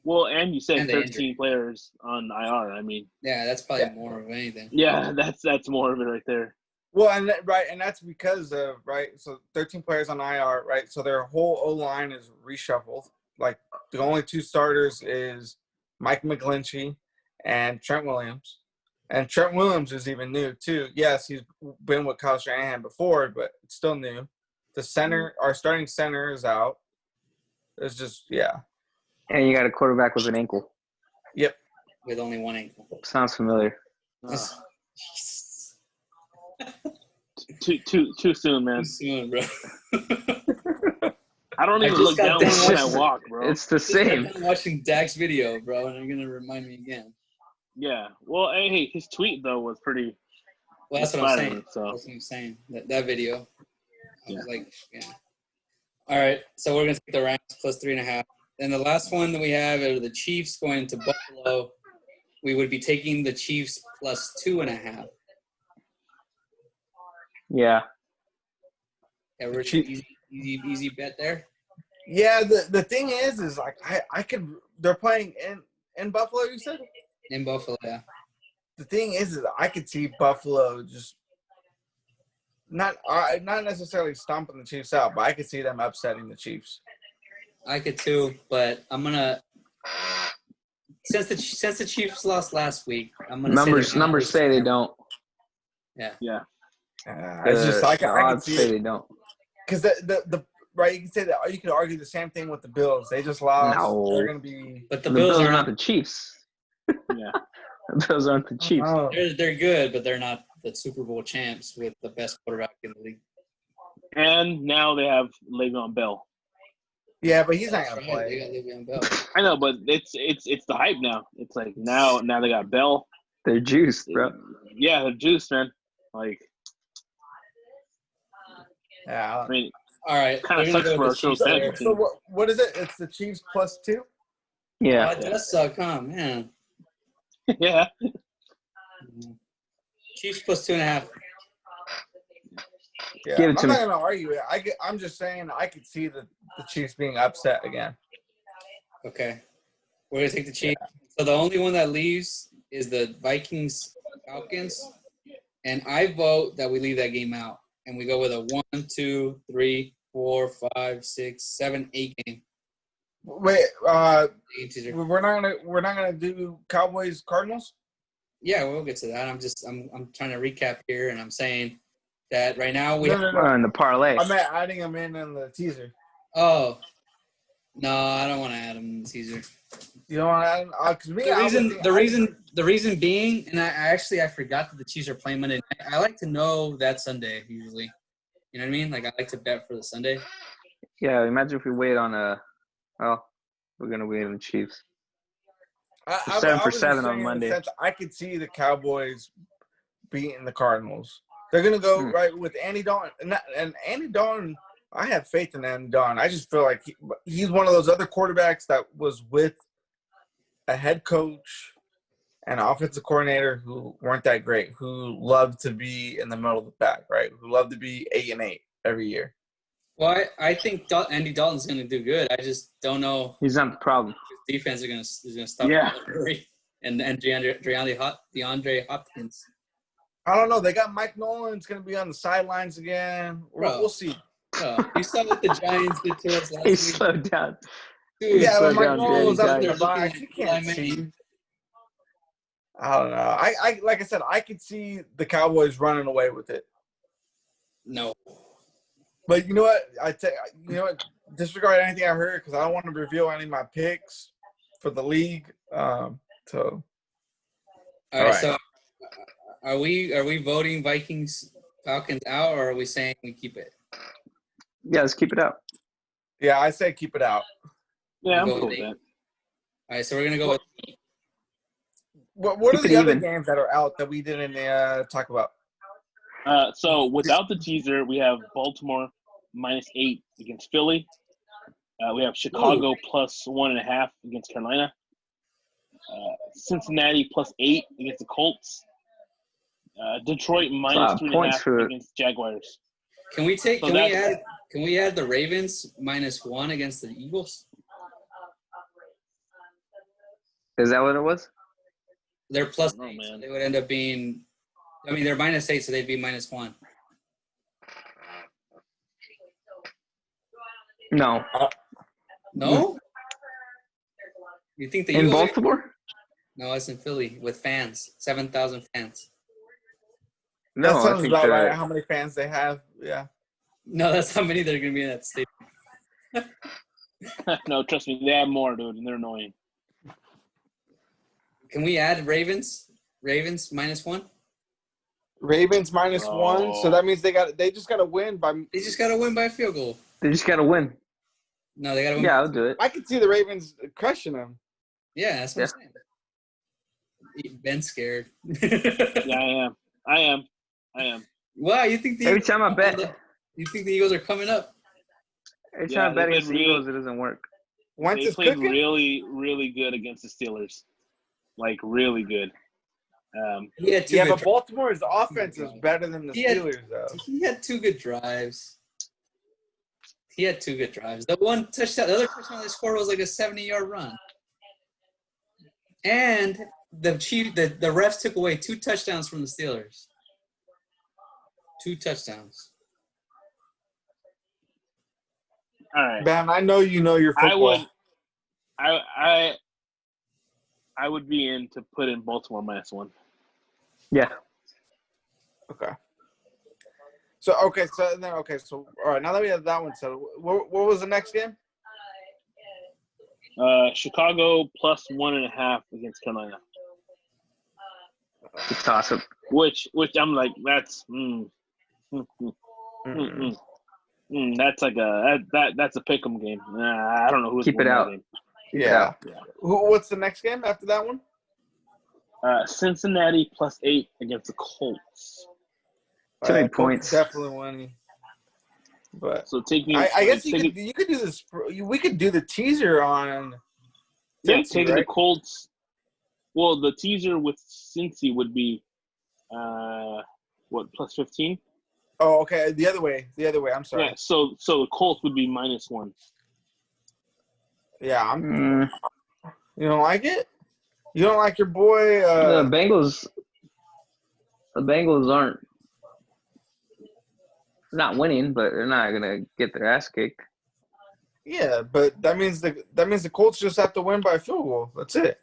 Speaker 3: Well, and you said
Speaker 1: And the
Speaker 3: 13 players on IR. I mean,
Speaker 1: Yeah, that's probably more of anything.
Speaker 3: yeah, that's more of it right there.
Speaker 2: Well, and that's because of so 13 players on IR, right? So their whole O line is reshuffled. Like the only 2 starters is Mike McGlinchey and Trent Williams. And Trent Williams is even new too. Yes, he's been with Kyle Shanahan before, but it's still new. Our starting center is out. It's just
Speaker 4: And you got a quarterback with an ankle.
Speaker 2: Yep.
Speaker 1: With only one ankle.
Speaker 4: Sounds familiar.
Speaker 3: Too soon, man.
Speaker 1: Too soon, bro.
Speaker 3: I don't even
Speaker 1: just
Speaker 3: look
Speaker 1: got
Speaker 3: down
Speaker 1: done
Speaker 3: when I
Speaker 1: watching-
Speaker 3: walk, bro.
Speaker 4: It's the same.
Speaker 1: I'm watching Dak's video, bro, and you're gonna remind me again.
Speaker 3: Yeah. Well, hey, his tweet though was pretty.
Speaker 1: Well, that's what I'm saying.
Speaker 3: inspiring, So
Speaker 1: That's what I'm saying. That video. I
Speaker 3: Yeah.
Speaker 1: was like, All right, so we're gonna take the Rams plus 3.5. Then the last one that we have are the Chiefs going to Buffalo. We would be taking the Chiefs plus 2.5.
Speaker 4: Yeah.
Speaker 1: Yeah, we're easy bet there.
Speaker 2: Yeah, the thing is like I could they're playing in Buffalo, you said?
Speaker 1: In Buffalo, yeah.
Speaker 2: The thing is I could see Buffalo just not necessarily stomping the Chiefs out, but I could see them upsetting the Chiefs.
Speaker 1: I could too, but I'm gonna since the Chiefs lost last week, I'm gonna
Speaker 4: Numbers say they don't.
Speaker 1: Yeah.
Speaker 3: yeah.
Speaker 2: It's just I
Speaker 4: The
Speaker 2: could
Speaker 4: odds
Speaker 2: see
Speaker 4: say
Speaker 2: it
Speaker 4: they don't.
Speaker 2: because the you can say that you could argue the same thing with the Bills. They just lost.
Speaker 4: No.
Speaker 2: They're gonna be.
Speaker 1: But
Speaker 4: The
Speaker 1: the
Speaker 4: Bills
Speaker 1: Bills
Speaker 4: are not the Chiefs.
Speaker 3: Yeah.
Speaker 4: The Bills aren't the Chiefs.
Speaker 2: Oh.
Speaker 1: they're good, but they're not the Super Bowl champs with the best quarterback in the league.
Speaker 3: And now they have Le'Veon Bell.
Speaker 2: Yeah, but he's not
Speaker 1: That's
Speaker 2: gonna
Speaker 1: right,
Speaker 2: play.
Speaker 1: they got Le'Veon Bell.
Speaker 3: I know, but it's the hype now. It's like now they got Bell.
Speaker 4: They're juiced, bro.
Speaker 3: Yeah, they're juice, man. Like,
Speaker 2: Yeah.
Speaker 3: I mean,
Speaker 1: All right,
Speaker 3: Kinda
Speaker 1: we're gonna
Speaker 3: sucks
Speaker 1: go
Speaker 3: for
Speaker 1: with
Speaker 3: our
Speaker 1: the Chiefs
Speaker 3: Chiefs
Speaker 1: there.
Speaker 3: fans.
Speaker 2: So what is it? It's the Chiefs plus 2.
Speaker 4: Yeah.
Speaker 1: Oh, it does suck, huh, man?
Speaker 3: yeah.
Speaker 1: Chiefs plus 2.5.
Speaker 2: Yeah,
Speaker 4: Give it to
Speaker 2: I'm not
Speaker 4: me.
Speaker 2: gonna argue it. I'm just saying I could see the Chiefs being upset again.
Speaker 1: Okay, we're gonna take the Chiefs. So the only one that leaves is the Vikings Falcons, and I vote that we leave that game out and we go with a 1, 2, 3, 4, 5, 6, 7, 8 game.
Speaker 2: Wait,
Speaker 1: Game teaser.
Speaker 2: we're not gonna do Cowboys Cardinals.
Speaker 1: Yeah, we'll get to that. I'm trying to recap here, and I'm saying that right now we
Speaker 2: No.
Speaker 4: In the parlay.
Speaker 2: I'm adding them in the teaser.
Speaker 1: Oh, No, I don't want to add him, Caesar.
Speaker 2: You know what I mean? Because
Speaker 1: The reason being, and I forgot that the Chiefs are playing Monday night. I like to know that Sunday usually. You know what I mean? Like I like to bet for the Sunday.
Speaker 4: Yeah, imagine if we wait on we're gonna wait on the Chiefs.
Speaker 2: I
Speaker 4: 7 for
Speaker 2: was just
Speaker 4: 7
Speaker 2: saying
Speaker 4: on
Speaker 2: in the
Speaker 4: Monday.
Speaker 2: sense I could see the Cowboys beating the Cardinals. They're gonna go right with Andy Dalton, and Andy Dalton. I have faith in Andy Dalton. I just feel like he's one of those other quarterbacks that was with a head coach and an offensive coordinator who weren't that great, who loved to be in the middle of the pack, right? Who loved to be 8-8 every year.
Speaker 1: Well, I think Andy Dalton's going to do good. I just don't know.
Speaker 4: He's not the problem.
Speaker 1: His defense is going to stop Murray and DeAndre Hopkins.
Speaker 2: I don't know. They got Mike Nolan's going to be on the sidelines again. We'll see.
Speaker 1: You saw what the Giants did to us last week.
Speaker 4: He slowed down.
Speaker 2: Dude, yeah, but Mike Nolan was up in the
Speaker 1: Giants.
Speaker 2: box. You can't see. I don't know. I like I said, I could see the Cowboys running away with it.
Speaker 1: No.
Speaker 2: But you know what? Disregard anything I heard because I don't want to reveal any of my picks for the league.
Speaker 1: All right. So, are we voting Falcons out, or are we saying we keep it?
Speaker 4: Yeah, let's keep it out.
Speaker 2: Yeah, I say keep it out.
Speaker 3: Yeah, I'm cool with that.
Speaker 1: All right, so we're gonna go with.
Speaker 2: What are the other games that are out that we didn't talk about?
Speaker 3: So without the teaser, we have Baltimore -8 against Philly. We have Chicago +1.5 against Carolina. Cincinnati +8 against the Colts. Detroit -3.5 against Jaguars.
Speaker 1: Can we add the Ravens -1 against the Eagles?
Speaker 4: Is that what it was?
Speaker 1: They're +8, so they would end up being. I mean, they're -8, so they'd be -1.
Speaker 4: No.
Speaker 1: No? You think the
Speaker 4: in
Speaker 1: Eagles
Speaker 4: Baltimore?
Speaker 1: No, it's in Philly with fans, 7,000 fans.
Speaker 2: No, that sounds about right. How many fans they have? Yeah.
Speaker 1: No, that's how many they're gonna be in that stadium.
Speaker 3: No, trust me, they have more, dude, and they're annoying.
Speaker 1: Can we add Ravens? Ravens -1.
Speaker 2: Ravens -1. So that means they just got to win by.
Speaker 1: They just got to win by a field goal.
Speaker 4: They just got to win.
Speaker 1: No, they got to win.
Speaker 4: Yeah, I'll do it.
Speaker 2: I can see the Ravens crushing them.
Speaker 1: Yeah, that's what I'm saying. Ben's scared.
Speaker 3: Yeah, I am.
Speaker 1: Wow, you think
Speaker 4: every time I bet,
Speaker 1: you think the Eagles are coming up?
Speaker 4: Every time I bet against the Eagles, it doesn't work.
Speaker 3: They played really, really good against the Steelers. Like, really good.
Speaker 2: But Baltimore's offense is better than the Steelers, though.
Speaker 1: He had 2 good drives. The other touchdown they scored was like a 70-yard run. And the refs took away 2 touchdowns from the Steelers. 2 touchdowns.
Speaker 3: All right.
Speaker 2: Ben, I know you know your football.
Speaker 3: I would be in to put in Baltimore -1.
Speaker 4: Yeah.
Speaker 2: Okay. So all right. Now that we have that one settled, what was the next game?
Speaker 3: Chicago +1.5 against Carolina.
Speaker 4: It's awesome.
Speaker 3: Which I'm like, that's that's like that's a pick'em game. I don't know who's
Speaker 4: keep it out.
Speaker 3: Game.
Speaker 2: Yeah. What's the next game after that one?
Speaker 3: Cincinnati +8 against the Colts.
Speaker 4: Too many points.
Speaker 2: Definitely winning. But
Speaker 3: so taking.
Speaker 2: I guess you could do this. We could do the teaser on.
Speaker 3: Cincy, taking the Colts. Well, the teaser with Cincy would be, +15?
Speaker 2: Oh, okay. The other way. I'm sorry.
Speaker 3: Yeah. So the Colts would be -1.
Speaker 2: Yeah, You don't like it? You don't like your boy?
Speaker 4: The Bengals. The Bengals aren't not winning, but they're not gonna get their ass kicked.
Speaker 2: Yeah, but that means the Colts just have to win by a field goal. That's it.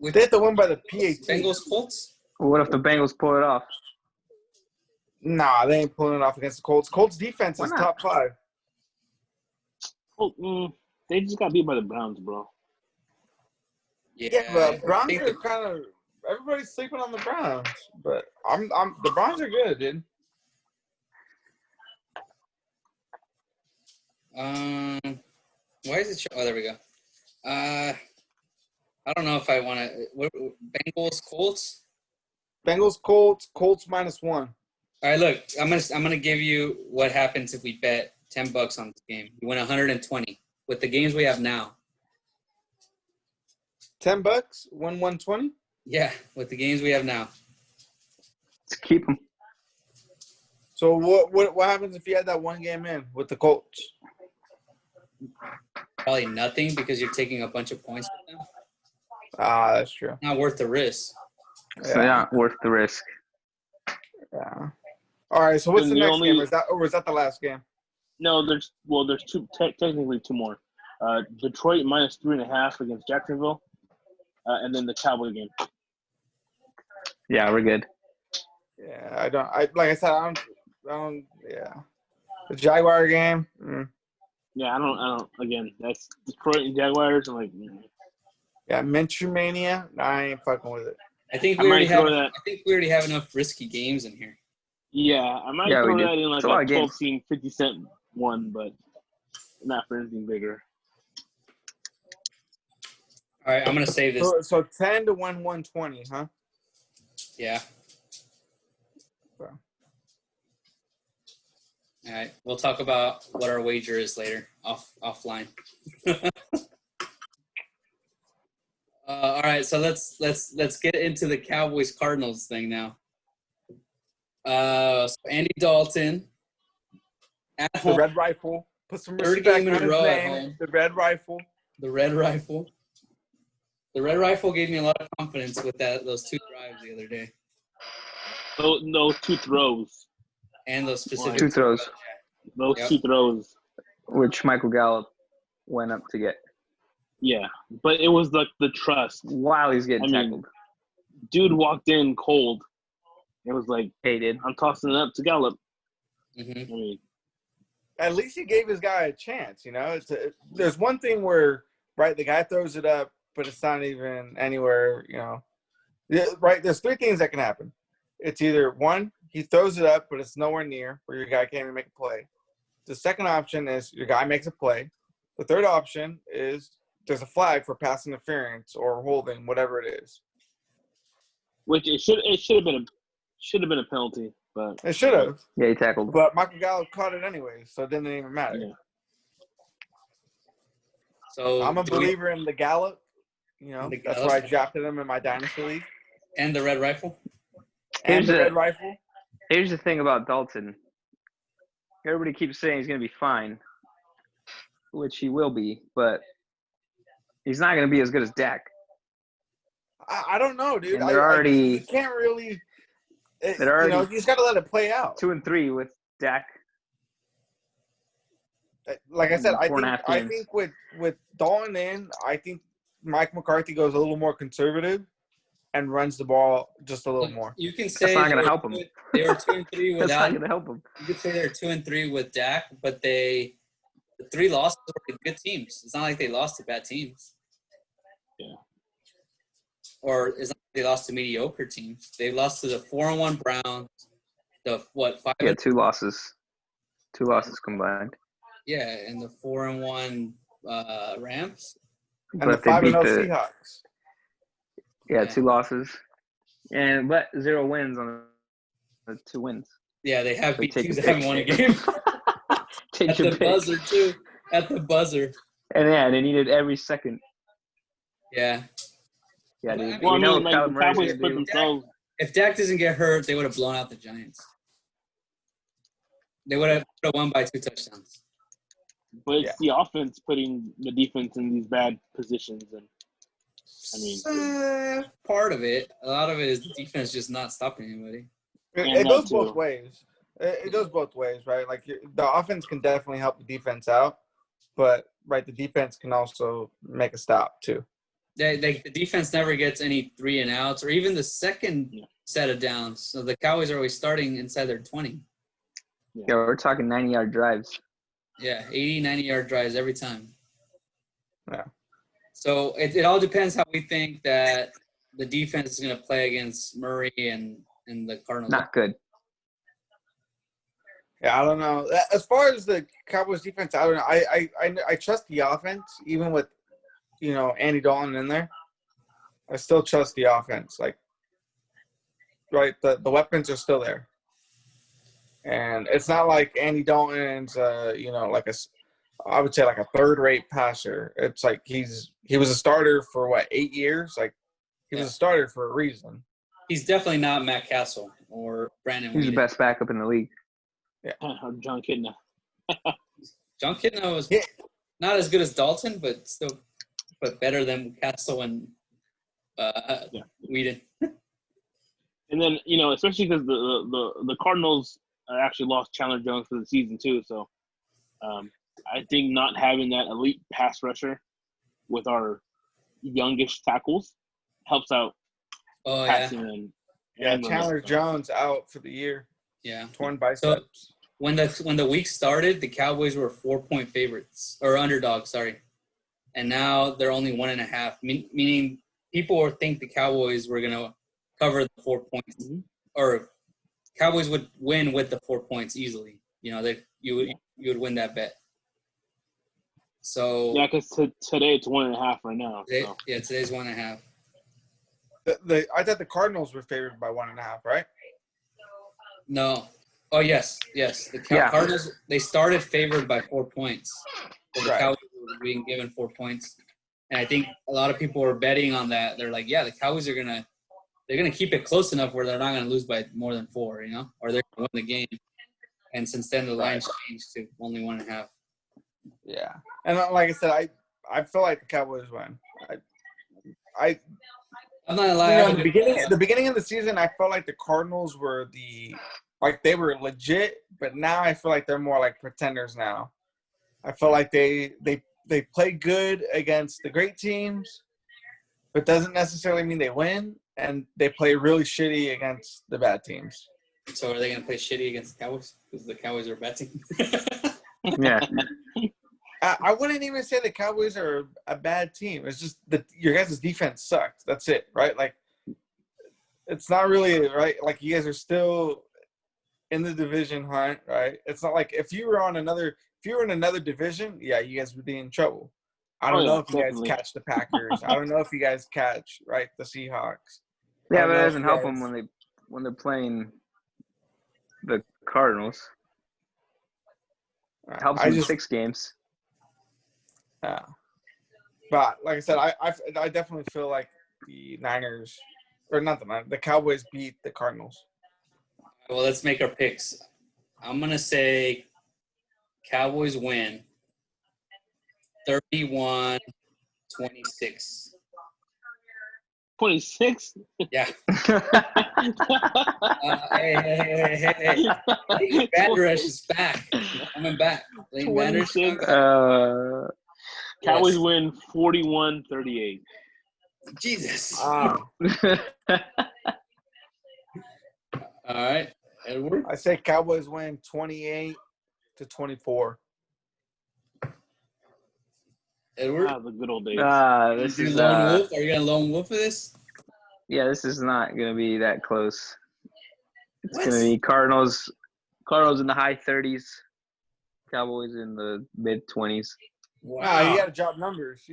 Speaker 2: They have to win by the PAT.
Speaker 1: Bengals Colts.
Speaker 4: What if the Bengals pull it off?
Speaker 2: Nah, they ain't pulling it off against the Colts. Colts defense is top 5.
Speaker 3: They just got beat by the Browns, bro.
Speaker 2: Yeah, but Browns are kind of everybody's sleeping on the Browns, but the Browns are good, dude.
Speaker 1: Why is it? Oh, there we go. I don't know if I want to. Bengals, Colts.
Speaker 2: Bengals, Colts -1.
Speaker 1: All right, look, I'm gonna give you what happens if we bet $10 on this game. You win 120 with the games we have now.
Speaker 2: $10, win 120.
Speaker 1: Yeah, with the games we have now.
Speaker 4: Let's keep them.
Speaker 2: So what happens if you had that one game in with the Colts?
Speaker 1: Probably nothing because you're taking a bunch of points with them.
Speaker 2: Ah, that's true.
Speaker 1: Not worth the risk.
Speaker 4: So not worth the risk.
Speaker 2: Yeah. All right. So what's the next game? Is that the last game?
Speaker 3: No, there's two technically two more. Detroit -3.5 against Jacksonville, and then the Cowboy game.
Speaker 4: Yeah, we're good.
Speaker 2: Yeah, like I said, I don't. Yeah, the Jaguar game.
Speaker 3: Yeah, I don't. Again, that's Detroit and Jaguars. I'm like,
Speaker 2: yeah, Minshew mania. No, I ain't fucking with it.
Speaker 1: I think we already have enough risky games in here.
Speaker 3: Yeah, I might throw that in like a 12-team 50-cent one, but not for anything bigger.
Speaker 1: All right, I'm gonna save this.
Speaker 2: So 10 to win 120, huh?
Speaker 1: Yeah.
Speaker 2: Okay.
Speaker 1: All right, we'll talk about what our wager is later, offline. All right, so let's get into the Cowboys Cardinals thing now. So Andy Dalton at home.
Speaker 2: The Red Rifle. Put some
Speaker 1: Third
Speaker 2: respect
Speaker 1: game in
Speaker 2: on
Speaker 1: a
Speaker 2: his
Speaker 1: row at
Speaker 2: name.
Speaker 1: home.
Speaker 2: The Red Rifle.
Speaker 1: The Red Rifle. The Red Rifle gave me a lot of confidence with those two drives the other day.
Speaker 3: Those two throws.
Speaker 1: And those specific
Speaker 4: two throws.
Speaker 3: Those two throws.
Speaker 4: Which Michael Gallup went up to get.
Speaker 3: Yeah, but it was like the trust.
Speaker 4: While he's getting tackled.
Speaker 3: Dude walked in cold. It was like,
Speaker 4: hated.
Speaker 3: I'm tossing it up to Gallup.
Speaker 1: Mm-hmm.
Speaker 3: I mean,
Speaker 2: at least he gave his guy a chance, you know? There's one thing where, right, the guy throws it up, but it's not even anywhere, you know. Right, there's three things that can happen. It's either, one, he throws it up, but it's nowhere near where your guy can't even make a play. The second option is your guy makes a play. The third option is there's a flag for pass interference or holding, whatever it is.
Speaker 3: Which it should have been a penalty, but
Speaker 2: it should have.
Speaker 4: Yeah, he tackled.
Speaker 2: But Michael Gallup caught it anyway, so it didn't even matter.
Speaker 3: Yeah.
Speaker 2: So I'm a believer in the Gallup. You know, that's why I drafted him in my dynasty league.
Speaker 1: And the Red Rifle.
Speaker 2: Red Rifle.
Speaker 4: Here's the thing about Dalton. Everybody keeps saying he's going to be fine, which he will be, but he's not going to be as good as Dak.
Speaker 2: I don't know, dude.
Speaker 4: And they're
Speaker 2: you can't really. You just got to let it play out.
Speaker 4: 2-3 with Dak.
Speaker 2: Like I said, I think with Dalton in, I think Mike McCarthy goes a little more conservative and runs the ball just a little more.
Speaker 1: You can say
Speaker 4: that's not going to help him.
Speaker 1: They were 2-3 without.
Speaker 4: That's not going to help him.
Speaker 1: You could say they're 2-3 with Dak, but the 3 losses were good teams. It's not like they lost to bad teams.
Speaker 3: Yeah.
Speaker 1: Or it's not like they lost to mediocre teams. They lost to the 4-1 Browns. The 5?
Speaker 4: Yeah, 2 losses. 2 losses combined.
Speaker 1: Yeah, and the 4-1 Rams.
Speaker 2: And the 5-0 Seahawks.
Speaker 4: Yeah, 2 losses. But 0 wins on the 2 wins.
Speaker 1: Yeah, they have beat teams that haven't won a game. At the buzzer, too. At the buzzer.
Speaker 4: And yeah, they needed every second.
Speaker 1: Yeah.
Speaker 4: Yeah, dude.
Speaker 3: Well, the Cowboys put themselves.
Speaker 1: If Dak doesn't get hurt, they would have blown out the Giants. They would have won by 2 touchdowns.
Speaker 3: But it's the offense putting the defense in these bad positions, and I mean,
Speaker 1: part of it. A lot of it is the defense just not stopping anybody.
Speaker 2: It goes both ways. It goes both ways, right? Like the offense can definitely help the defense out, but the defense can also make a stop too.
Speaker 1: The defense never gets any 3 and outs or even the second set of downs. So the Cowboys are always starting inside their 20.
Speaker 4: Yeah, we're talking 90-yard drives.
Speaker 1: Yeah, 80, 90-yard drives every time.
Speaker 2: Yeah.
Speaker 1: So it all depends how we think that the defense is going to play against Murray and the Cardinals.
Speaker 4: Not good.
Speaker 2: Yeah, I don't know. As far as the Cowboys defense, I don't know. I trust the offense, even with, Andy Dalton in there. I still trust the offense. Like, right, the weapons are still there. And it's not like Andy Dalton's, I would say like a third-rate passer. It's like he was a starter for 8 years? Like, he was a starter for a reason.
Speaker 1: He's definitely not Matt Castle or Brandon
Speaker 4: He's
Speaker 1: Weeden.
Speaker 4: the best backup in the league.
Speaker 2: Yeah.
Speaker 3: Or John Kidna.
Speaker 1: John Kidna was not as good as Dalton, but better than Castle and Weeden.
Speaker 3: And then, especially because the Cardinals actually lost Chandler Jones for the season too. So I think not having that elite pass rusher with our youngish tackles helps out passing and
Speaker 2: Chandler Jones out for the year.
Speaker 1: Yeah.
Speaker 2: Torn biceps.
Speaker 1: So when the week started, the Cowboys were 4-point favorites or underdogs, sorry. And now they're only 1.5, meaning people think the Cowboys were going to cover the 4 points, or Cowboys would win with the 4 points easily. You would win that bet. So
Speaker 3: yeah, because today it's 1.5 right now. So.
Speaker 1: Yeah, today's 1.5.
Speaker 2: I thought the Cardinals were favored by 1.5, right?
Speaker 1: No. Oh yes. The Cardinals, they started favored by 4 points. So the Cowboys were being given 4 points, and I think a lot of people were betting on that. They're like, yeah, the Cowboys are gonna keep it close enough where they're not gonna lose by more than 4, or they're gonna win the game. And since then, the line changed to only 1.5.
Speaker 2: Yeah, and like I said, I feel like the Cowboys win. I'm not gonna lie. The beginning of the season, I felt like the Cardinals were they were legit, but now I feel like they're more like pretenders now. I feel like they play good against the great teams, but doesn't necessarily mean they win, and they play really shitty against the bad teams.
Speaker 1: So are they going to play shitty against the Cowboys because the Cowboys are a bad team?
Speaker 4: Yeah.
Speaker 2: I wouldn't even say the Cowboys are a bad team. It's just that your guys' defense sucks. That's it, right? Like, it's not really, right? Like, you guys are still in the division hunt, right? It's not like if you were in another division, yeah, you guys would be in trouble. I don't know if you guys catch the Packers. I don't know if you guys catch, right, the Seahawks.
Speaker 4: Yeah, but it doesn't help them when they're playing the Cardinals. It helps them in 6 games.
Speaker 2: Yeah. But like I said, I definitely feel like the Niners, or not the Niners, the Cowboys beat the Cardinals.
Speaker 1: Well, let's make our picks. I'm going to say Cowboys win 31-26.
Speaker 3: 26?
Speaker 1: Yeah. Hey. Leighton Vander Esch is back. He's coming back. Leighton Vander Esch.
Speaker 3: Cowboys win 41-38.
Speaker 1: Jesus.
Speaker 2: Wow.
Speaker 1: All right. Edward?
Speaker 2: I say Cowboys win 28-24.
Speaker 3: Edward? The good old days.
Speaker 4: This is
Speaker 1: lone wolf. Are you going to lone wolf for this?
Speaker 4: Yeah, this is not going to be that close. It's going to be Cardinals in the high 30s, Cowboys in the mid 20s.
Speaker 2: Wow, you got to drop numbers.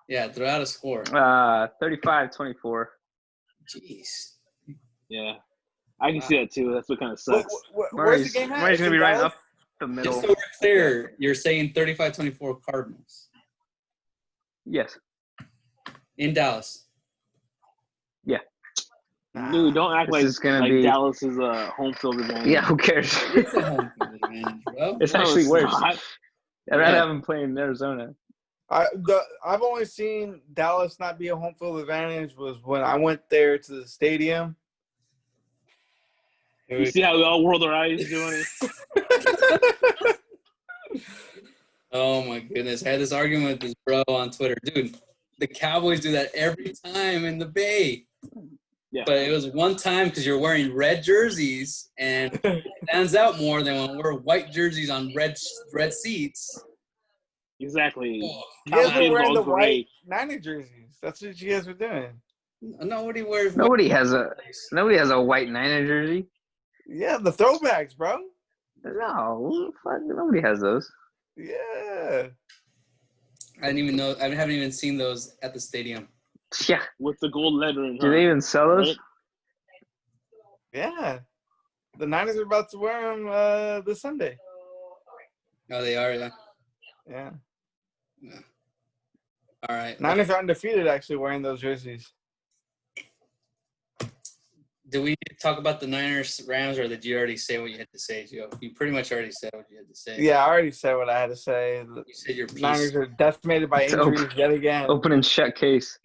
Speaker 1: Yeah, throw out a score.
Speaker 4: 35-24.
Speaker 1: Jeez.
Speaker 3: Yeah, I can see that too. That's what kind of sucks.
Speaker 2: Where's the game at?
Speaker 4: Murray's going to be right up the middle.
Speaker 1: Just so we're clear, you're saying 35-24 Cardinals.
Speaker 4: Yes.
Speaker 1: In Dallas.
Speaker 4: Yeah.
Speaker 3: Dude, don't act like
Speaker 4: be...
Speaker 3: Dallas is a home field advantage.
Speaker 4: Yeah, who cares?
Speaker 1: It's a home field advantage, bro.
Speaker 4: It's actually worse.
Speaker 3: Not.
Speaker 4: I'd rather have them playing in Arizona.
Speaker 2: I've only seen Dallas not be a home field advantage was when I went there to the stadium.
Speaker 3: You see how we all roll our eyes doing it?
Speaker 1: Oh, my goodness. I had this argument with this bro on Twitter. Dude, the Cowboys do that every time in the Bay.
Speaker 3: Yeah.
Speaker 1: But it was one time because you're wearing red jerseys, and it stands out more than when we're white jerseys on red seats.
Speaker 3: Exactly.
Speaker 1: Oh,
Speaker 2: You guys were
Speaker 3: Commentators
Speaker 2: wearing
Speaker 3: all
Speaker 2: the
Speaker 3: gray.
Speaker 2: white Niner jerseys. That's what you guys were doing.
Speaker 1: nobody wears.
Speaker 4: Nobody
Speaker 1: white
Speaker 4: has a white Niner jersey.
Speaker 2: Yeah, the throwbacks, bro.
Speaker 4: No, fuck, nobody has those.
Speaker 2: Yeah.
Speaker 1: I didn't even know. I haven't even seen those at the stadium.
Speaker 4: Yeah.
Speaker 3: With the gold lettering.
Speaker 4: Do they even sell those?
Speaker 3: Right?
Speaker 2: Yeah. The Niners are about to wear them this Sunday.
Speaker 1: Oh, they are. Yeah.
Speaker 2: Yeah.
Speaker 1: Yeah. All right.
Speaker 2: Niners are undefeated actually wearing those jerseys.
Speaker 1: Do we need to talk about the Niners Rams, or did you already say what you had to say, Joe? You pretty much already said what you had to say.
Speaker 2: Yeah, I already said what I had to say. The
Speaker 1: You said your piece.
Speaker 2: Niners are decimated by
Speaker 4: It's
Speaker 2: injuries yet again.
Speaker 4: Open and shut case.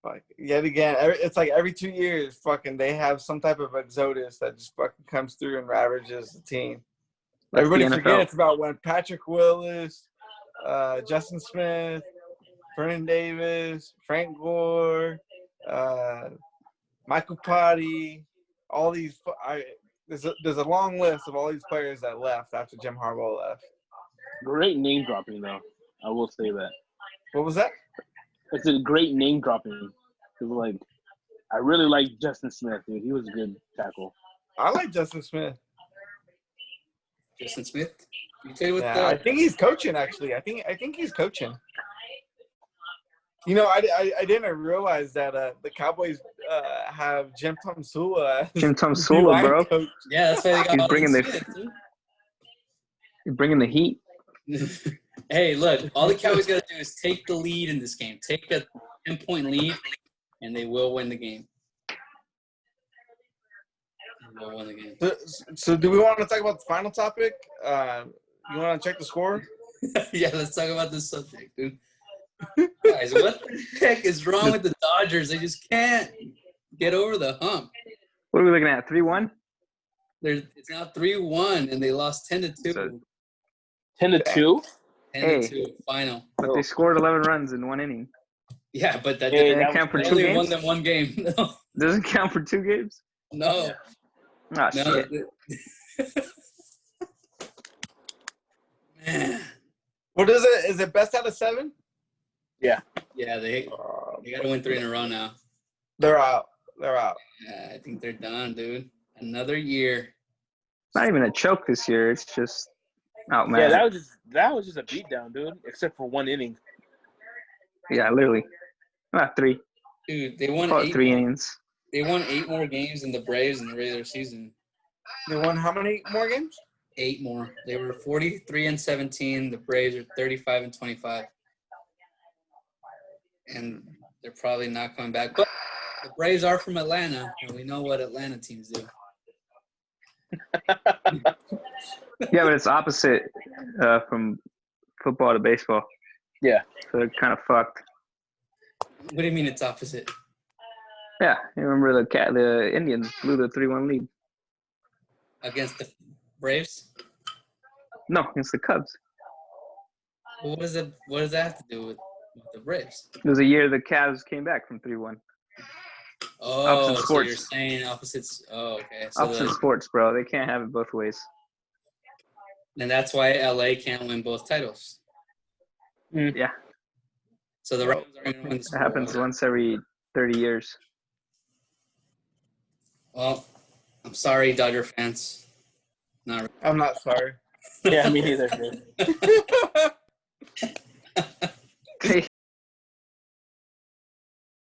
Speaker 2: Fuck, yet again. It's like every 2 years, fucking, they have some type of exodus that just fucking comes through and ravages the team.
Speaker 4: That's
Speaker 2: Everybody
Speaker 4: the NFL.
Speaker 2: forgets about when Patrick Willis, Justin Smith, Vernon Davis, Frank Gore, Michael Potty, all these. There's a long list of all these players that left after Jim Harbaugh left.
Speaker 3: Great name dropping, though. I will say that.
Speaker 2: What was that?
Speaker 3: It's a great name dropping. Like, I really like Justin Smith, dude. He was a good tackle.
Speaker 2: I like Justin Smith.
Speaker 1: Justin Smith. You played with
Speaker 2: Yeah, I think he's coaching. Actually, I think he's coaching. You know, I didn't realize that the Cowboys have Jim Tom Sula.
Speaker 4: Jim Tom Sula, bro.
Speaker 2: Coach.
Speaker 1: Yeah, that's why they got
Speaker 4: He's
Speaker 1: Austin
Speaker 4: bringing the-
Speaker 1: Smith,
Speaker 4: You're bringing the heat.
Speaker 1: dude. Hey, look, all the Cowboys got to do is take the lead in this game. Take a 10-point lead, and they will win the game. They will win the game.
Speaker 2: So do we want to talk about the final topic? You want to check the score?
Speaker 1: Yeah, let's talk about this subject, dude. Guys, what the heck is wrong with the Dodgers? They just can't get over the hump.
Speaker 4: What are we looking at? 3-1?
Speaker 1: It's now 3-1, and they lost 10-2.
Speaker 4: So-
Speaker 3: 10-2?
Speaker 1: 10-2 final.
Speaker 4: But they scored 11 runs in one inning.
Speaker 1: Yeah, but that
Speaker 3: Hey,
Speaker 1: didn't
Speaker 4: Doesn't count for
Speaker 1: they
Speaker 4: 2
Speaker 1: only won
Speaker 4: games?
Speaker 1: them one game. No,
Speaker 4: Doesn't count for 2 games?
Speaker 1: no.
Speaker 4: Oh,
Speaker 1: No.
Speaker 4: shit.
Speaker 1: Man.
Speaker 2: What is it? Is it best out of 7?
Speaker 1: Yeah, they got to win 3 in a row now.
Speaker 2: They're out. They're out.
Speaker 1: Yeah, I think they're done, dude. Another year.
Speaker 4: Not even a choke this year. It's just out, man.
Speaker 3: Yeah, that was just a beatdown, dude. Except for one inning.
Speaker 4: Yeah, literally. Not 3.
Speaker 1: Dude, they won
Speaker 4: Call it
Speaker 1: 8
Speaker 4: 3
Speaker 1: more,
Speaker 4: innings.
Speaker 1: They won 8 more games than the Braves in the regular season.
Speaker 2: They won how many more games?
Speaker 1: 8 more. They were 43-17. The Braves are 35-25. And they're probably not coming back. But the Braves are from Atlanta, and we know what Atlanta teams do.
Speaker 4: Yeah, but it's opposite from football to baseball.
Speaker 3: Yeah.
Speaker 4: So they're kind of fucked.
Speaker 1: What do you mean it's opposite?
Speaker 4: Yeah, you remember the Indians blew the 3-1 lead.
Speaker 1: Against the Braves?
Speaker 4: No, against the Cubs.
Speaker 1: Well, what does that have to do with the Braves?
Speaker 4: It was a year the Cavs came back from 3-1.
Speaker 1: Oh,
Speaker 4: Opposite
Speaker 1: so
Speaker 4: sports.
Speaker 1: you're saying opposites. Oh, okay. So
Speaker 4: Opposite sports, bro. They can't have it both ways.
Speaker 1: and that's why LA can't win both titles.
Speaker 4: Yeah,
Speaker 1: So the Rams are going to win the
Speaker 4: it
Speaker 1: Super
Speaker 4: happens
Speaker 1: Bowl.
Speaker 4: once every 30 years.
Speaker 1: Well, I'm sorry, Dodger fans. Not really.
Speaker 2: I'm not sorry.
Speaker 3: Yeah, me neither, dude.